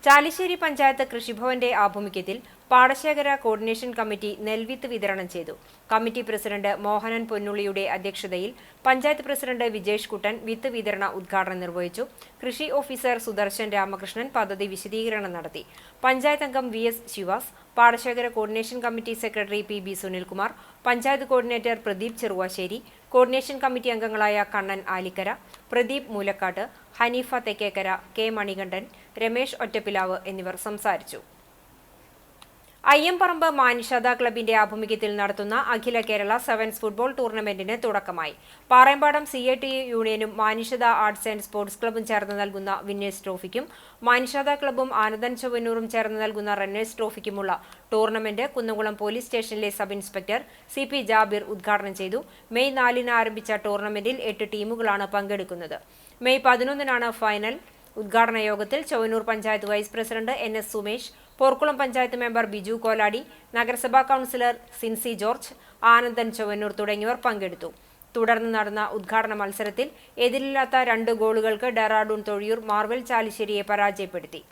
ചാലിശ്ശേരി പഞ്ചായത്ത് കൃഷിഭവന്റെ ആഭിമുഖ്യത്തിൽ പാടശേഖര കോർഡിനേഷൻ കമ്മിറ്റി നെൽവിത്ത് വിതരണം ചെയ്തു. കമ്മിറ്റി പ്രസിഡന്റ് മോഹനൻ പൊന്നുള്ളിയുടെ അധ്യക്ഷതയിൽ പഞ്ചായത്ത് പ്രസിഡന്റ് വിജേഷ് കുട്ടൻ വിത്ത് വിതരണ ഉദ്ഘാടനം നിർവഹിച്ചു. കൃഷി ഓഫീസർ സുദർശൻ രാമകൃഷ്ണൻ പദ്ധതി വിശദീകരണം നടത്തി. പഞ്ചായത്ത് അംഗം VS ശിവാസ്, പാടശേഖര coordination committee secretary PB Sunilkumar, panchayat coordinator Pradeep Cheruvassery, coordination committee അംഗങ്ങളായ കണ്ണൻ ആലിക്കര, പ്രദീപ് മൂലക്കാട്ട്, ഹനീഫ തെക്കേക്കര, K മണികണ്ഠൻ, രമേശ് ഒറ്റപ്പിലാവ് എന്നിവർ സംസാരിച്ചു. അയ്യമ്പറമ്പ് മാനിഷാദ ക്ലബിന്റെ ആഭിമുഖ്യത്തിൽ നടത്തുന്ന അഖില കേരള സെവൻസ് ഫുട്ബോൾ ടൂർണമെന്റിന് തുടക്കമായി. പാറേമ്പാടം CATU യൂണിയനും മാനിഷാദ ആർട്സ് ആൻഡ് സ്പോർട്സ് ക്ലബും ചേർന്ന് നൽകുന്ന വിന്നേഴ്സ് ട്രോഫിക്കും മാനിഷാദ ക്ലബും ആനന്ദൻ ചൊവ്വന്നൂറും ചേർന്ന് നൽകുന്ന റണ്ണേഴ്സ് ട്രോഫിക്കുമുള്ള ടൂർണമെന്റ് കുന്നംകുളം പോലീസ് സ്റ്റേഷനിലെ സബ് ഇൻസ്പെക്ടർ CP ജാബിർ ഉദ്ഘാടനം ചെയ്തു. മെയ് 4-ന് ആരംഭിച്ച ടൂർണമെന്റിൽ 8 ടീമുകളാണ് പങ്കെടുക്കുന്നത്. മെയ് 11-നാണ് ഫൈനൽ. ഉദ്ഘാടന യോഗത്തിൽ Chowwannur panchayat vice president NS Sumesh, Porkulam panchayat member Biju Koladi, നഗരസഭാ കൗൺസിലർ സിൻസി ജോർജ്, ആനന്ദൻ ചൊവ്വന്നൂർ തുടങ്ങിയവർ പങ്കെടുത്തു. തുടർന്ന് നടന്ന ഉദ്ഘാടന മത്സരത്തിൽ എതിരില്ലാത്ത 2 ഗോളുകൾക്ക് ഡെറാഡൂൺ തൊഴിയൂർ മാർവൽ ചാലിശ്ശേരിയെ പരാജയപ്പെടുത്തി.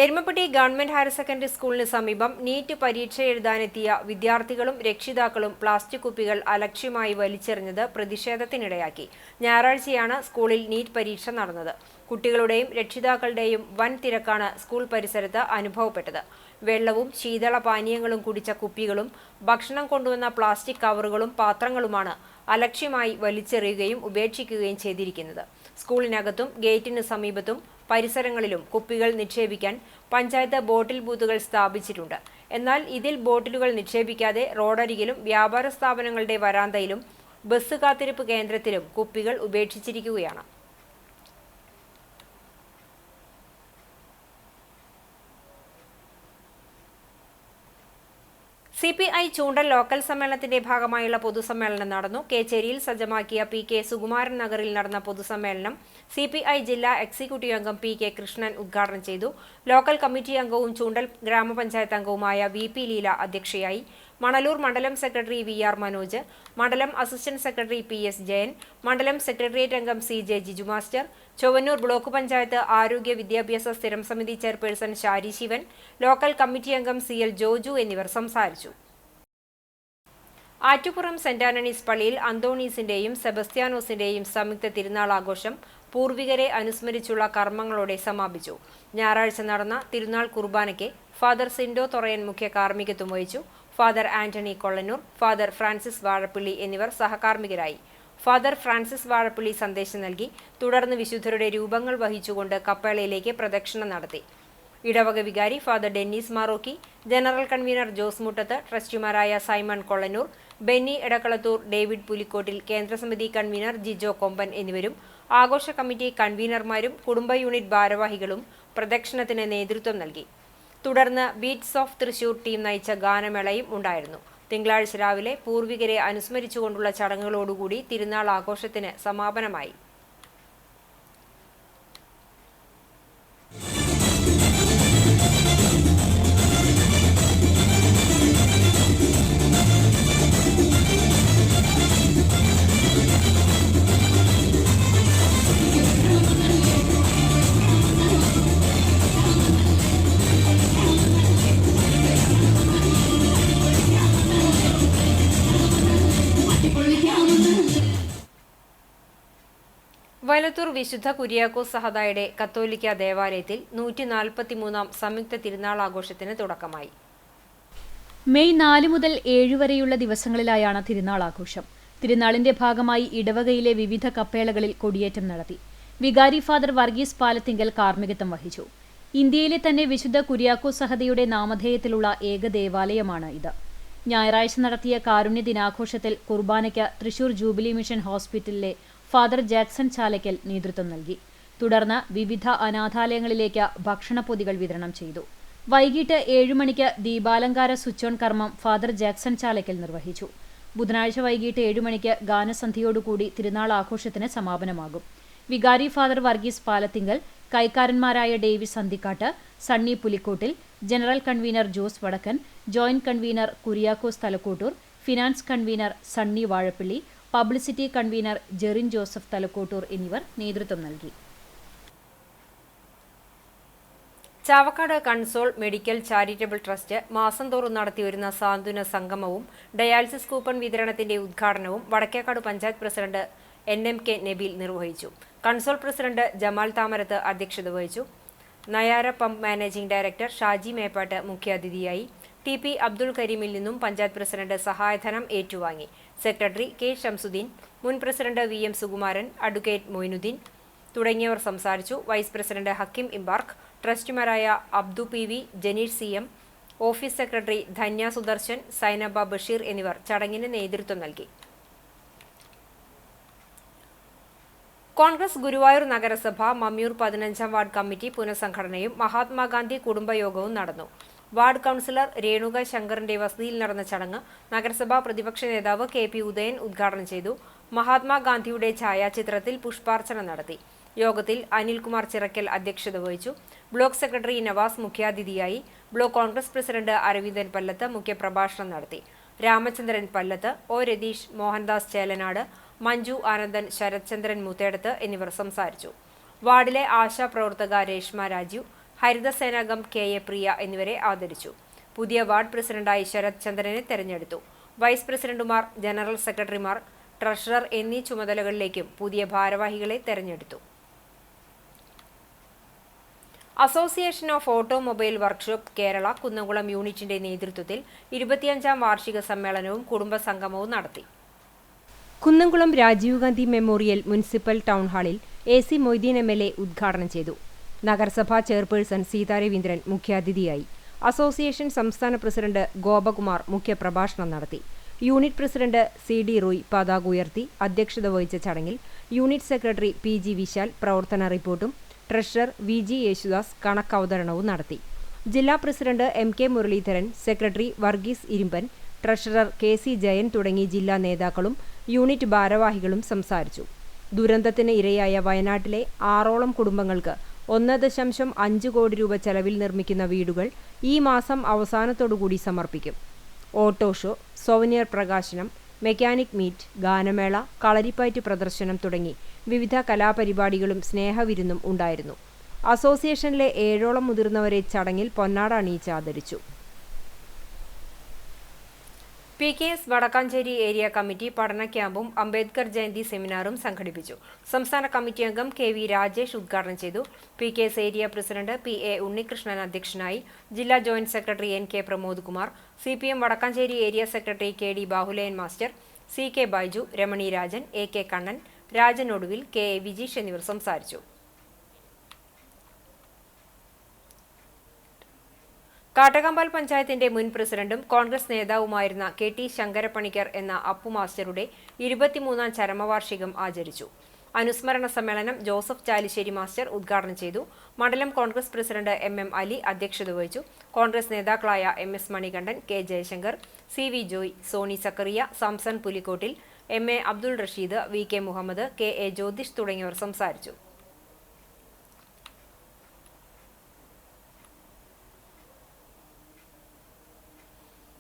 എരുമപ്പെട്ടി ഗവൺമെന്റ് ഹയർ സെക്കൻഡറി സ്കൂളിന് സമീപം നീറ്റ് പരീക്ഷ എഴുതാനെത്തിയ വിദ്യാർത്ഥികളും രക്ഷിതാക്കളും പ്ലാസ്റ്റിക് കുപ്പികൾ അലക്ഷ്യമായി വലിച്ചെറിഞ്ഞത് പ്രതിഷേധത്തിനിടയാക്കി. ഞായറാഴ്ചയാണ് സ്കൂളിൽ നീറ്റ് പരീക്ഷ നടന്നത്. കുട്ടികളുടെയും രക്ഷിതാക്കളുടെയും വൻ തിരക്കാണ് സ്കൂൾ പരിസരത്ത് അനുഭവപ്പെട്ടത്. വെള്ളവും ശീതള പാനീയങ്ങളും കുടിച്ച കുപ്പികളും ഭക്ഷണം കൊണ്ടുവന്ന പ്ലാസ്റ്റിക് കവറുകളും പാത്രങ്ങളുമാണ് അലക്ഷ്യമായി വലിച്ചെറിയുകയും ഉപേക്ഷിക്കുകയും ചെയ്തിരിക്കുന്നത്. സ്കൂളിനകത്തും ഗേറ്റിന് സമീപത്തും പരിസരങ്ങളിലും കുപ്പികൾ നിക്ഷേപിക്കാൻ പഞ്ചായത്ത് ബോട്ടിൽ ബൂത്തുകൾ സ്ഥാപിച്ചിട്ടുണ്ട്. എന്നാൽ ഇതിൽ ബോട്ടിലുകൾ നിക്ഷേപിക്കാതെ റോഡരികിലും വ്യാപാര സ്ഥാപനങ്ങളുടെ വരാന്തയിലും ബസ് കാത്തിരിപ്പ് കേന്ദ്രത്തിലും കുപ്പികൾ ഉപേക്ഷിച്ചിരിക്കുകയാണ്. CPI ചൂണ്ടൽ ലോക്കൽ സമ്മേളനത്തിന്റെ ഭാഗമായുള്ള പൊതുസമ്മേളനം നടന്നു. കേച്ചേരിയിൽ സജ്ജമാക്കിയ PK സുകുമാരൻ നഗറിൽ നടന്ന പൊതുസമ്മേളനം CPI ജില്ലാ എക്സിക്യൂട്ടീവ് അംഗം PK കൃഷ്ണൻ ഉദ്ഘാടനം ചെയ്തു. ലോക്കൽ കമ്മിറ്റി അംഗവും ചൂണ്ടൽ ഗ്രാമപഞ്ചായത്ത് അംഗവുമായ VP ലീല അധ്യക്ഷയായി. മണലൂർ മണ്ഡലം സെക്രട്ടറി VR മനോജ്, മണ്ഡലം അസിസ്റ്റന്റ് സെക്രട്ടറി PS ജയൻ, മണ്ഡലം സെക്രട്ടേറിയറ്റ് അംഗം CJ Jiju master, Chowwannur block panchayat ആരോഗ്യ വിദ്യാഭ്യാസ സ്ഥിരം സമിതി chairperson Shari Sivan, local committee അംഗം CL ജോജു എന്നിവർ സംസാരിച്ചു. ആറ്റുപുറം സെന്റ് ആന്റണീസ് പള്ളിയിൽ അന്തോണീസിന്റെയും സെബസ്ത്യാനോസിന്റെയും സംയുക്ത തിരുനാൾ ആഘോഷം പൂർവികരെ അനുസ്മരിച്ചുള്ള കർമ്മങ്ങളോടെ സമാപിച്ചു. ഞായറാഴ്ച നടന്ന തിരുനാൾ കുർബാനയ്ക്ക് ഫാദർ സിൻഡോ തൊറയൻ മുഖ്യ കാർമ്മികത്വം വഹിച്ചു. Father Antony Kollannur, father Francis Vazhappally എന്നിവർ സഹകാർമ്മികരായി. ഫാദർ ഫ്രാൻസിസ് വാഴപ്പള്ളി സന്ദേശം നൽകി. തുടർന്ന് വിശുദ്ധരുടെ രൂപങ്ങൾ വഹിച്ചുകൊണ്ട് കപ്പേളയിലേക്ക് പ്രദക്ഷിണം നടത്തി. ഇടവക വികാരി father Dennis Marokki, general convener Jose Muttath, ട്രസ്റ്റിമാരായ Simon Kollannur, Benny Edakkalathur, David Pulikkottil, കേന്ദ്രസമിതി കൺവീനർ ജിജോ കൊമ്പൻ എന്നിവരും ആഘോഷ കമ്മിറ്റി കൺവീനർമാരും കുടുംബ യൂണിറ്റ് ഭാരവാഹികളും പ്രദക്ഷിണത്തിന് നേതൃത്വം നൽകി. തുടർന്ന് ബീറ്റ്സ് ഓഫ് തൃശൂർ ടീം നയിച്ച ഗാനമേളയും ഉണ്ടായിരുന്നു. തിങ്കളാഴ്ച രാവിലെ പൂർവികരെ അനുസ്മരിച്ചുകൊണ്ടുള്ള ചടങ്ങുകളോടുകൂടി തിരുനാൾ ആഘോഷത്തിന് സമാപനമായി. വയലത്തൂർ വിശുദ്ധ കുര്യാക്കോസ് സഹദായുടെ കത്തോലിക്ക ദേവാലയത്തിൽ 143-ാം സംയുക്ത തിരുനാൾ ആഘോഷത്തിന് തുടക്കമായി. മെയ് 4 മുതൽ 7 വരെയുള്ള ദിവസങ്ങളിലായാണ് തിരുനാൾ ആഘോഷം. തിരുനാളിന്റെ ഭാഗമായി ഇടവകയിലെ വിവിധ കപ്പേളകളിൽ കൊടിയേറ്റം നടത്തി. വികാരി ഫാദർ വർഗീസ് പാലത്തിങ്കൽ കാർമ്മികത്വം വഹിച്ചു. ഇന്ത്യയിലെ തന്നെ വിശുദ്ധ കുര്യാക്കോസ് സഹദയുടെ നാമധേയത്തിലുള്ള ഏക ദേവാലയമാണ് ഇത്. ഞായറാഴ്ച നടത്തിയ കാരുണ്യ ദിനാഘോഷത്തിൽ കുർബാനയ്ക്ക് തൃശൂർ ജൂബിലി മിഷൻ ഹോസ്പിറ്റലിലെ ഫാദർ ജാക്സൺ ചാലയ്ക്കൽ നേതൃത്വം നൽകി. തുടർന്ന് വിവിധ അനാഥാലയങ്ങളിലേക്ക് ഭക്ഷണപ്പൊതികൾ വിതരണം ചെയ്തു. വൈകിട്ട് 7 മണിക്ക് ദീപാലങ്കാര സ്വിച്ച് ഓൺ കർമ്മം ഫാദർ ജാക്സൺ ചാലയ്ക്കൽ നിർവഹിച്ചു. ബുധനാഴ്ച വൈകിട്ട് 7 മണിക്ക് ഗാനസന്ധ്യയോടുകൂടി തിരുനാൾ ആഘോഷത്തിന് സമാപനമാകും. വികാരി ഫാദർ വർഗീസ് പാലത്തിങ്കൽ, കൈക്കാരന്മാരായ Davis Anthikkad, Sunny Pulikkottil, general convener Jose Vadakkan, joint convener Kuriakose Thalakkottur, finance convener Sunny Vazhappally, publicity convener Jerin Joseph Thalakkottur എന്നിവർ നേതൃത്വം നൽകി. Chavakkad console medical charitable trust മാസം തോറും നടത്തിവരുന്ന സാന്ത്വന സംഗമവും ഡയാലിസിസ് കൂപ്പൺ വിതരണത്തിന്റെ ഉദ്ഘാടനവും വടക്കേക്കാട് പഞ്ചായത്ത് പ്രസിഡന്റ് NMK നബീൽ നിർവഹിച്ചു. കൺസോൾ പ്രസിഡന്റ് ജമാൽ താമരത്ത് അധ്യക്ഷത വഹിച്ചു. Nayara pump managing director Shaji Meppatt മുഖ്യാതിഥിയായി. TP അബ്ദുൾ കരീമിൽ നിന്നും പഞ്ചായത്ത് പ്രസിഡന്റ് സഹായധനം ഏറ്റുവാങ്ങി. സെക്രട്ടറി K ഷംസുദ്ദീൻ, മുൻ president VM Sukumaran, advocate Moinuddin തുടങ്ങിയവർ സംസാരിച്ചു. വൈസ് പ്രസിഡന്റ് ഹക്കിം ഇംബാർക്ക്, ട്രസ്റ്റിമാരായ Abdu PV, Janeesh CM, office secretary Dhanya Sudarshan, Zainaba Basheer എന്നിവർ ചടങ്ങിന് നേതൃത്വം നൽകി. കോൺഗ്രസ് ഗുരുവായൂർ നഗരസഭ മമ്മിയൂർ 15-ാം വാർഡ് കമ്മിറ്റി പുനഃസംഘടനയും മഹാത്മാഗാന്ധി കുടുംബയോഗവും നടന്നു. വാർഡ് കൗൺസിലർ രേണുക ശങ്കറിന്റെ വസതിയിൽ നടന്ന ചടങ്ങ് നഗരസഭാ പ്രതിപക്ഷ നേതാവ് KP ഉദയൻ ഉദ്ഘാടനം ചെയ്തു. മഹാത്മാഗാന്ധിയുടെ ഛായാചിത്രത്തിൽ പുഷ്പാർച്ചന നടത്തി. യോഗത്തിൽ അനിൽകുമാർ ചിറക്കൽ അധ്യക്ഷത വഹിച്ചു. ബ്ലോക്ക് സെക്രട്ടറി നവാസ് മുഖ്യാതിഥിയായി. ബ്ലോക്ക് കോൺഗ്രസ് പ്രസിഡന്റ് അരവിന്ദൻ പല്ലത്ത് മുഖ്യപ്രഭാഷണം നടത്തി. രാമചന്ദ്രൻ പല്ലത്ത്, O രതീഷ്, മോഹൻദാസ് ചേലനാട്, മഞ്ജു ആനന്ദൻ, ശരത്ചന്ദ്രൻ മുത്തേടത്ത് എന്നിവർ സംസാരിച്ചു. വാർഡിലെ ആശാപ്രവർത്തക രേഷ്മ രാജീവ്, ഹരിതസേനാംഗം KA പ്രിയ എന്നിവരെ ആദരിച്ചു. പുതിയ വാർഡ് പ്രസിഡന്റായി ശരത് ചന്ദ്രനെ തെരഞ്ഞെടുത്തു. വൈസ് പ്രസിഡന്റുമാർ, ജനറൽ സെക്രട്ടറിമാർ, ട്രഷറർ എന്നീ ചുമതലകളിലേക്കും പുതിയ ഭാരവാഹികളെ തെരഞ്ഞെടുത്തു. Association of automobile workshop Kerala Kunnamkulam യൂണിറ്റിന്റെ നേതൃത്വത്തിൽ 25-ാം വാർഷിക സമ്മേളനവും കുടുംബസംഗമവും നടത്തി. Kunnamkulam Rajiv Gandhi memorial municipal town ഹാളിൽ AC മൊയ്തീൻ MLA ഉദ്ഘാടനം ചെയ്തു. നഗരസഭാ ചെയർപേഴ്സൺ സീതാ രവീന്ദ്രൻ മുഖ്യാതിഥിയായി. അസോസിയേഷൻ സംസ്ഥാന പ്രസിഡന്റ് ഗോപകുമാർ മുഖ്യപ്രഭാഷണം നടത്തി. യൂണിറ്റ് പ്രസിഡന്റ് CD റോയ് പതാക ഉയർത്തി അധ്യക്ഷത വഹിച്ച ചടങ്ങിൽ യൂണിറ്റ് സെക്രട്ടറി PG വിശാൽ പ്രവർത്തന റിപ്പോർട്ടും ട്രഷറർ VG യേശുദാസ് കണക്കവതരണവും നടത്തി. ജില്ലാ president M K Muraleedharan, secretary Varghese Irumban, treasurer K C Jayan തുടങ്ങി ജില്ലാ നേതാക്കളും യൂണിറ്റ് ഭാരവാഹികളും സംസാരിച്ചു. ദുരന്തത്തിന് ഇരയായ വയനാട്ടിലെ 6ഓളം കുടുംബങ്ങൾക്ക് 1.5 കോടി രൂപ ചെലവിൽ നിർമ്മിക്കുന്ന വീടുകൾ ഈ മാസം അവസാനത്തോടുകൂടി സമർപ്പിക്കും. ഓട്ടോ ഷോ, സോവനിയർ പ്രകാശനം, മെക്കാനിക് മീറ്റ്, ഗാനമേള, കളരിപ്പയറ്റ് പ്രദർശനം തുടങ്ങി വിവിധ കലാപരിപാടികളും സ്നേഹവിരുന്നും ഉണ്ടായിരുന്നു. അസോസിയേഷനിലെ 7ഓളം മുതിർന്നവരെ ചടങ്ങിൽ പൊന്നാട അണിയിച്ച് ആദരിച്ചു. PKS വടക്കാഞ്ചേരി ഏരിയ കമ്മിറ്റി പഠന ക്യാമ്പും അംബേദ്കർ ജയന്തി സെമിനാറും സംഘടിപ്പിച്ചു. സംസ്ഥാന കമ്മിറ്റി അംഗം KV രാജേഷ് ഉദ്ഘാടനം ചെയ്തു. PKS area president PA Unnikrishnan അധ്യക്ഷനായി. ജില്ലാ joint secretary NK Pramod Kumar, CPM Vadakkanchery area secretary KD Bahuleyan master, CK Baiju, Ramani Rajan, AK Kannan, Rajan Oduvil, KA Vijeesh എന്നിവർ സംസാരിച്ചു. കാട്ടകമ്പാൽ പഞ്ചായത്തിന്റെ മുൻ പ്രസിഡന്റും കോൺഗ്രസ് നേതാവുമായിരുന്ന KT ശങ്കരപ്പണിക്കർ എന്ന അപ്പു മാസ്റ്ററുടെ 23ാം ചരമവാർഷികം ആചരിച്ചു. അനുസ്മരണ സമ്മേളനം ജോസഫ് ചാലിശ്ശേരി മാസ്റ്റർ ഉദ്ഘാടനം ചെയ്തു. മണ്ഡലം കോൺഗ്രസ് പ്രസിഡന്റ് MM അലി അധ്യക്ഷത വഹിച്ചു. കോൺഗ്രസ് നേതാക്കളായ MS Manikandan, K Jayasankar, CV Joy, Sony Zacharia, Samson Pulikkottil, MA Abdul Rasheed, VK Muhammed, KA Jyothish തുടങ്ങിയവർ സംസാരിച്ചു.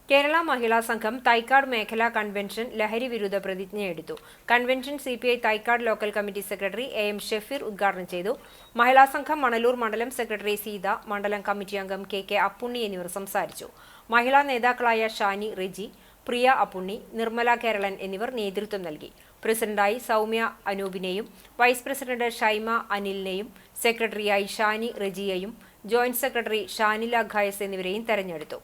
കേരള മഹിളാ സംഘം തൈക്കാട് മേഖലാ കൺവെൻഷൻ ലഹരി വിരുദ്ധ പ്രതിജ്ഞയെടുത്തു. Convention CPI Thaikkad local committee secretary AM Shefeer ഉദ്ഘാടനം ചെയ്തു. മഹിളാ സംഘം മണലൂർ മണ്ഡലം സെക്രട്ടറി സീത, മണ്ഡലം കമ്മിറ്റി അംഗം KK അപ്പുണ്ണി എന്നിവർ സംസാരിച്ചു. മഹിളാ നേതാക്കളായ ഷാനി റെജി, പ്രിയ അപ്പുണ്ണി, നിർമ്മല കേരളൻ എന്നിവർ നേതൃത്വം നൽകി. പ്രസിഡന്റായി സൗമ്യ അനൂപിനെയും വൈസ് പ്രസിഡന്റ് ഷൈമ അനിലിനെയും സെക്രട്ടറിയായി ഷാനി റെജിയെയും ജോയിന്റ് സെക്രട്ടറി ഷാനില ഖയസ് എന്നിവരെയും തെരഞ്ഞെടുത്തു.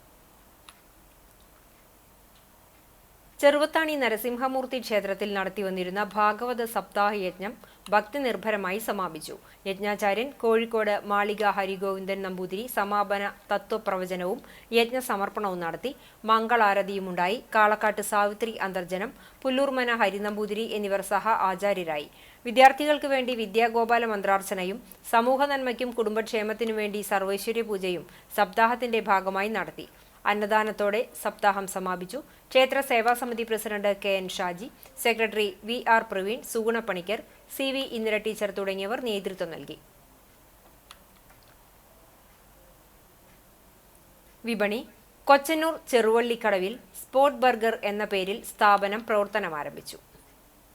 ചെറുവത്താണി നരസിംഹമൂർത്തി ക്ഷേത്രത്തിൽ നടത്തിവന്നിരുന്ന ഭാഗവത സപ്താഹ യജ്ഞം ഭക്തിനിർഭരമായി സമാപിച്ചു. യജ്ഞാചാര്യൻ കോഴിക്കോട് മാളിക ഹരിഗോവിന്ദൻ നമ്പൂതിരി സമാപന തത്വപ്രവചനവും യജ്ഞസമർപ്പണവും നടത്തി. മംഗളാരതിയുമുണ്ടായി. കാളക്കാട്ട് സാവിത്രി അന്തർജനം, പുല്ലൂർമന ഹരിനമ്പൂതിരി എന്നിവർ സഹ ആചാര്യരായി. വിദ്യാർത്ഥികൾക്ക് വേണ്ടി വിദ്യാഗോപാല മന്ത്രാർച്ചനയും സമൂഹ നന്മയ്ക്കും കുടുംബക്ഷേമത്തിനും വേണ്ടി സർവൈശ്വര്യ പൂജയും സപ്താഹത്തിന്റെ ഭാഗമായി നടത്തി. അന്നദാനത്തോടെ സപ്താഹം സമാപിച്ചു. ക്ഷേത്ര സേവാസമിതി president KN Shaji, secretary VR Praveen, Suguna Panicker, CV Indira teacher തുടങ്ങിയവർ നേതൃത്വം നൽകി. വിപണി. കൊച്ചന്നൂർ ചെറുവള്ളിക്കടവിൽ സ്പോട്ട് ബർഗർ എന്ന പേരിൽ സ്ഥാപനം പ്രവർത്തനമാരംഭിച്ചു.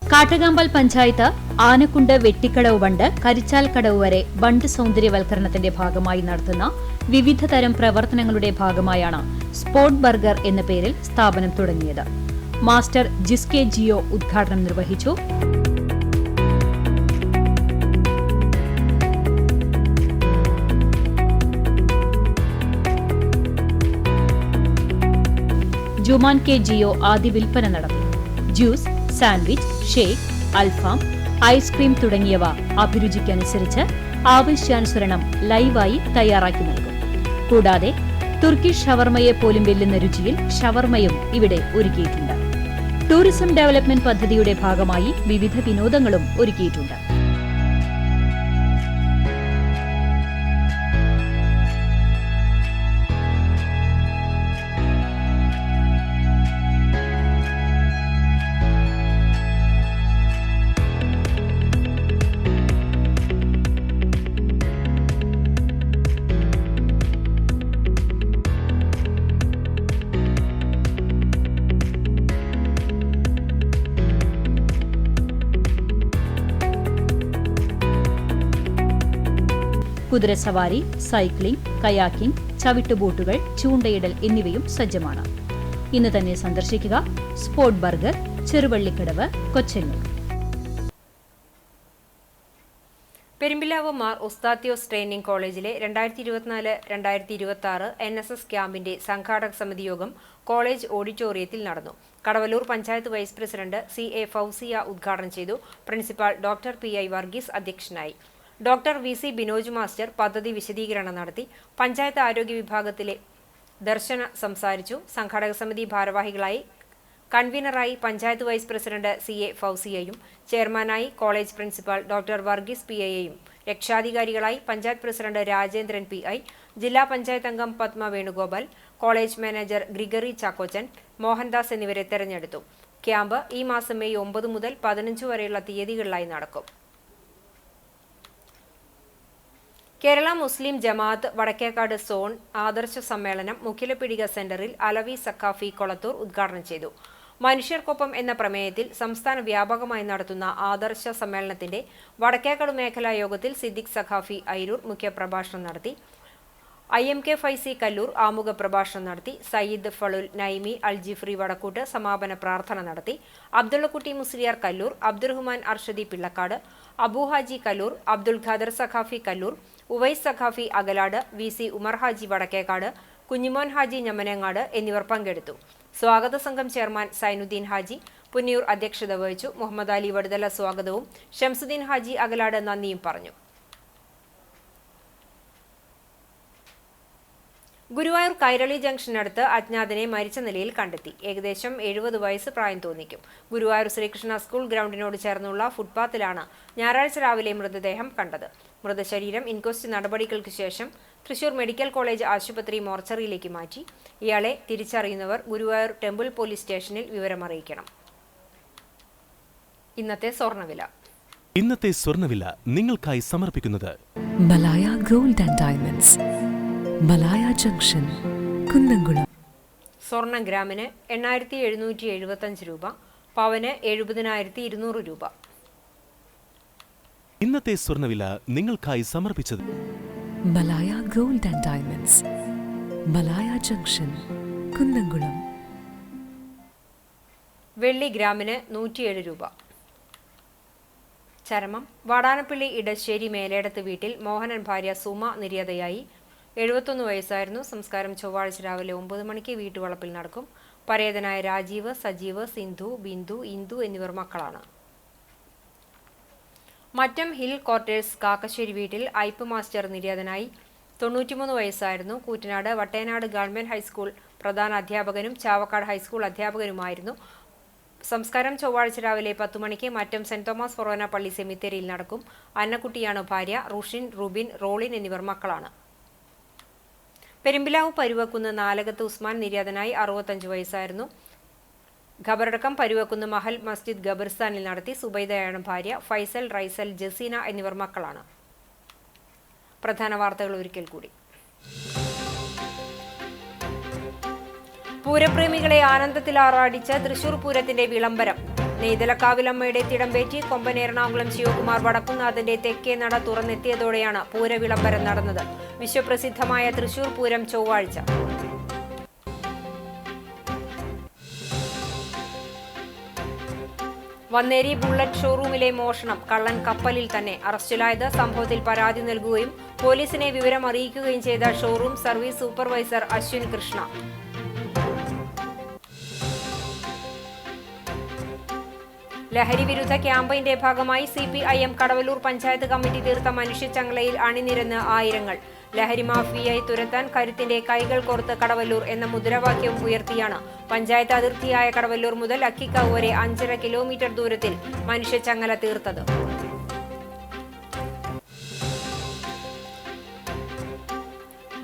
കാട്ടകമ്പാൽ പഞ്ചായത്ത് ആനക്കുണ്ട് വെട്ടിക്കടവ് ബണ്ട് കരിച്ചാൽ കടവ് വരെ ബണ്ട് സൗന്ദര്യവൽക്കരണത്തിന്റെ ഭാഗമായി നടത്തുന്ന വിവിധ തരം പ്രവർത്തനങ്ങളുടെ ഭാഗമായാണ് സ്പോട്ട് ബർഗർ എന്ന പേരിൽ സ്ഥാപനം തുടങ്ങിയത്. മാസ്റ്റർ ജിസ്കെ ജിയോ ഉദ്ഘാടനം നിർവഹിച്ചു. ജുമാൻ കെ ജിയോ ആദ്യ വിൽപ്പന നടത്തി. ജ്യൂസ്, സാൻഡ്വിച്ച്, ഷേക്ക്, അൽഫാം, ഐസ്ക്രീം തുടങ്ങിയവ അഭിരുചിക്കനുസരിച്ച് ആവശ്യാനുസരണം ലൈവായി തയ്യാറാക്കി നൽകും. കൂടാതെ തുർക്കിഷ് ഷവർമയെ പോലും വെല്ലുന്ന രുചിയിൽ ഷവർമയും ഇവിടെ ഒരുക്കിയിട്ടുണ്ട്. ടൂറിസം ഡെവലപ്മെന്റ് പദ്ധതിയുടെ ഭാഗമായി വിവിധ വിനോദങ്ങളും ഒരുക്കിയിട്ടുണ്ട്. കുതിരസവാരി, സൈക്ലിംഗ്, കയാക്കിംഗ്, ചവിട്ടുബോട്ടുകൾ, ചൂണ്ടയിടൽ എന്നിവയും സജ്ജമാണ്. ഇന്ന് തന്നെ സന്ദർശിക്കുക spot burger, Cheruvallikkadavu, Kochannur. Perumpilavu Mar Usthathios training കോളേജിലെ 2024-2026 NSS ക്യാമ്പിന്റെ സംഘാടക സമിതി യോഗം കോളേജ് ഓഡിറ്റോറിയത്തിൽ നടന്നു. Kadavallur panchayat vice president CA Fousiya ഉദ്ഘാടനം ചെയ്തു. പ്രിൻസിപ്പാൾ ഡോക്ടർ PI വർഗീസ് അധ്യക്ഷനായി. ഡോക്ടർ VC ബിനോജ് മാസ്റ്റർ പദ്ധതി വിശദീകരണം നടത്തി. പഞ്ചായത്ത് ആരോഗ്യ വിഭാഗത്തിലെ ദർശന സംസാരിച്ചു. സംഘാടക സമിതി ഭാരവാഹികളായി കൺവീനറായി പഞ്ചായത്ത് വൈസ് പ്രസിഡന്റ് CA ഫൗസിയയും ചെയർമാനായി കോളേജ് പ്രിൻസിപ്പാൾ ഡോക്ടർ വർഗീസ് PIയെയും രക്ഷാധികാരികളായി പഞ്ചായത്ത് പ്രസിഡന്റ് രാജേന്ദ്രൻ PI, ജില്ലാ പഞ്ചായത്ത് അംഗം Padma Venugopal, college manager Gregory Chackochan, Mohandas എന്നിവരെ തെരഞ്ഞെടുത്തു. ക്യാമ്പ് ഈ മാസം മെയ് 9 മുതൽ 15 വരെയുള്ള തീയതികളിലായി നടക്കും. കേരള മുസ്ലിം ജമാഅത്ത് വടക്കേക്കാട് സോൺ ആദർശ സമ്മേളനം മുഖ്യലപീടിക സെന്ററിൽ അലവി സഖാഫി കൊളത്തൂർ ഉദ്ഘാടനം ചെയ്തു. മനുഷ്യർക്കൊപ്പം എന്ന പ്രമേയത്തിൽ സംസ്ഥാന വ്യാപകമായി നടത്തുന്ന ആദർശ സമ്മേളനത്തിന്റെ വടക്കേക്കാട് മേഖലാ യോഗത്തിൽ സിദ്ദിഖ് സഖാഫി അയിരൂർ മുഖ്യപ്രഭാഷണം നടത്തി. IMK ഫൈസി കല്ലൂർ ആമുഖ പ്രഭാഷണം നടത്തി. സയ്യിദ് ഫളുൽ നൈമി അൽജിഫ്രി വടക്കൂട്ട് സമാപന പ്രാർത്ഥന നടത്തി. അബ്ദുള്ളക്കുട്ടി മുസ്ലിയാർ കല്ലൂർ, അബ്ദുറഹ്മാൻ അർഷദി പിള്ളക്കാട്, അബൂഹാജി കല്ലൂർ, അബ്ദുൽ ഖാദർ സഖാഫി കല്ലൂർ, ഉവൈസ് സഖാഫി അകലാട്, VC ഉമർ ഹാജി വടക്കേക്കാട്, കുഞ്ഞിമോൻ ഹാജി ഞമ്മനങ്ങാട് എന്നിവർ പങ്കെടുത്തു. സ്വാഗത സംഘം ചെയർമാൻ സൈനുദ്ദീൻ ഹാജി പുന്നിയൂർ അധ്യക്ഷത വഹിച്ചു. മുഹമ്മദ് അലി വടുതല സ്വാഗതവും ഷംസുദ്ദീൻ ഹാജി അകലാട് നന്ദിയും പറഞ്ഞു. ഗുരുവായൂർ കൈരളി ജംഗ്ഷനടുത്ത് അജ്ഞാതനെ മരിച്ച നിലയിൽ കണ്ടെത്തി. ഏകദേശം 70 വയസ്സ് പ്രായം തോന്നിക്കും. ഗുരുവായൂർ ശ്രീകൃഷ്ണ സ്കൂൾ ഗ്രൗണ്ടിനോട് ചേർന്നുള്ള ഫുട്പാത്തിലാണ് ഞായറാഴ്ച രാവിലെ മൃതദേഹം കണ്ടത്. മൃതശരീരം ഇൻക്വസ്റ്റ് നടപടികൾക്ക് ശേഷം തൃശൂർ മെഡിക്കൽ കോളേജ് ആശുപത്രി മോർച്ചറിയിലേക്ക് മാറ്റി. ഇയാളെ തിരിച്ചറിയുന്നവർ ഗുരുവായൂർ ടെമ്പിൾ പോലീസ് സ്റ്റേഷനിൽ വിവരമറിയിക്കണം. ഇന്നത്തെ സ്വർണ്ണവില നിങ്ങൾക്കായി സമർപ്പിക്കുന്നത് Malaya gold and diamonds, Malaya junction, Kunnamkulam. സ്വർണം ഗ്രാമിന് 8,775 രൂപ, പവന് 70,200 രൂപ. ഇന്നത്തെ സ്വർണ്ണവില നിങ്ങൾക്കായി സമർപ്പിച്ചത് Malaya gold and diamonds, Malaya junction, Kunnamkulam. വെള്ളി ഗ്രാമിന് 107 രൂപ. ചരമം വാടാനപ്പള്ളി ഇടശ്ശേരി മേലേടത്ത് വീട്ടിൽ മോഹനൻ ഭാര്യ സുമ നിര്യാതയായി. 71 വയസ്സായിരുന്നു. സംസ്കാരം ചൊവ്വാഴ്ച രാവിലെ 9 മണിക്ക് വീട്ടുവളപ്പിൽ നടക്കും. പരേതനായ രാജീവ്, സജീവ്, സിന്ധു, ബിന്ദു, ഇന്ദു എന്നിവർ മക്കളാണ്. മറ്റം ഹിൽ ക്വാർട്ടേഴ്സ് കാക്കശ്ശേരി വീട്ടിൽ ഐപ്പ് മാസ്റ്റർ നിര്യാതനായി. 93 വയസ്സായിരുന്നു. കൂറ്റനാട് വട്ടേനാട് ഗവൺമെന്റ് ഹൈസ്കൂൾ പ്രധാന അധ്യാപകനും ചാവക്കാട് ഹൈസ്കൂൾ അധ്യാപകനുമായിരുന്നു. സംസ്കാരം ചൊവ്വാഴ്ച രാവിലെ 10 മണിക്ക് മറ്റം സെന്റ് തോമസ് ഫൊറോന പള്ളി സെമിത്തേരിയിൽ നടക്കും. അന്നക്കുട്ടിയാണ് ഭാര്യ. റുഷിൻ, റുബിൻ, റോളിൻ എന്നിവർ മക്കളാണ്. പെരുമ്പിലാവ് പരുവക്കുന്ന് നാലകത്ത് ഉസ്മാൻ നിര്യാതനായി. 65 വയസ്സായിരുന്നു. ഖബറടക്കം പരുവക്കുന്ന് മഹൽ മസ്ജിദ് ഖബർസ്ഥാനിൽ നടത്തി. സുബൈദയാണ് ഭാര്യ. ഫൈസൽ, റൈസൽ, ജസീന എന്നിവർ മക്കളാണ്. പ്രധാന വാർത്തകൾ ഒരിക്കൽ കൂടി. പൂരപ്രേമികളെ ആനന്ദത്തിലാറാടിച്ച തൃശൂർ പൂരത്തിന്റെ വിളംബരം. നെയ്തലക്കാവിലമ്മയുടെ തിടമ്പേറ്റി കൊമ്പൻ എറണാകുളം ശിവകുമാർ വടക്കുന്നാഥന്റെ തെക്കേ നട തുറന്നെത്തിയതോടെയാണ് പൂരവിളംബരം നടന്നത്. വിശ്വപ്രസിദ്ധമായ തൃശൂർ പൂരം ചൊവ്വാഴ്ച. വന്നേരി ബുള്ളറ്റ് ഷോറൂമിലെ മോഷണം. കള്ളൻ കപ്പലിൽ തന്നെ അറസ്റ്റിലായത്. സംഭവത്തിൽ പരാതി നൽകുകയും പോലീസിനെ വിവരം അറിയിക്കുകയും ചെയ്ത showroom service supervisor Ashwin Krishna. ലഹരി വിരുദ്ധ ക്യാമ്പയിന്റെ ഭാഗമായി CPIM കടവല്ലൂർ പഞ്ചായത്ത് കമ്മിറ്റി തീർത്ത മനുഷ്യച്ചങ്ങലയിൽ അണിനിരന്ന് ആയിരങ്ങൾ. ലഹരി മാഫിയയെ തുരത്താൻ കരുത്തിന്റെ കൈകൾ കോർത്ത് കടവല്ലൂർ എന്ന മുദ്രാവാക്യം ഉയർത്തിയാണ് പഞ്ചായത്ത് അതിർത്തിയായ കടവല്ലൂർ മുതൽ അക്കിക്കാവ് വരെ 5.5 കിലോമീറ്റർ ദൂരത്തിൽ മനുഷ്യച്ചങ്ങല തീർത്തത്.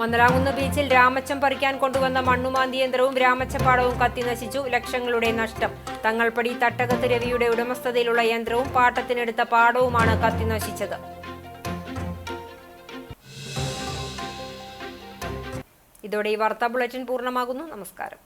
മന്നലാകുന്ന് ബീച്ചിൽ രാമച്ചം പറിക്കാൻ കൊണ്ടുവന്ന മണ്ണുമാന്തി യന്ത്രവും രാമച്ചപ്പാടവും കത്തിനശിച്ചു. ലക്ഷങ്ങളുടെ നഷ്ടം. തങ്ങൾപ്പടി തട്ടകത്ത് രവിയുടെ ഉടമസ്ഥതയിലുള്ള യന്ത്രവും പാട്ടത്തിനെടുത്ത പാടവുമാണ് കത്തിനശിച്ചത്. ഇതോടെ ഈ വാർത്താ ബുള്ളറ്റിൻ പൂർണ്ണമാകുന്നു. നമസ്കാരം.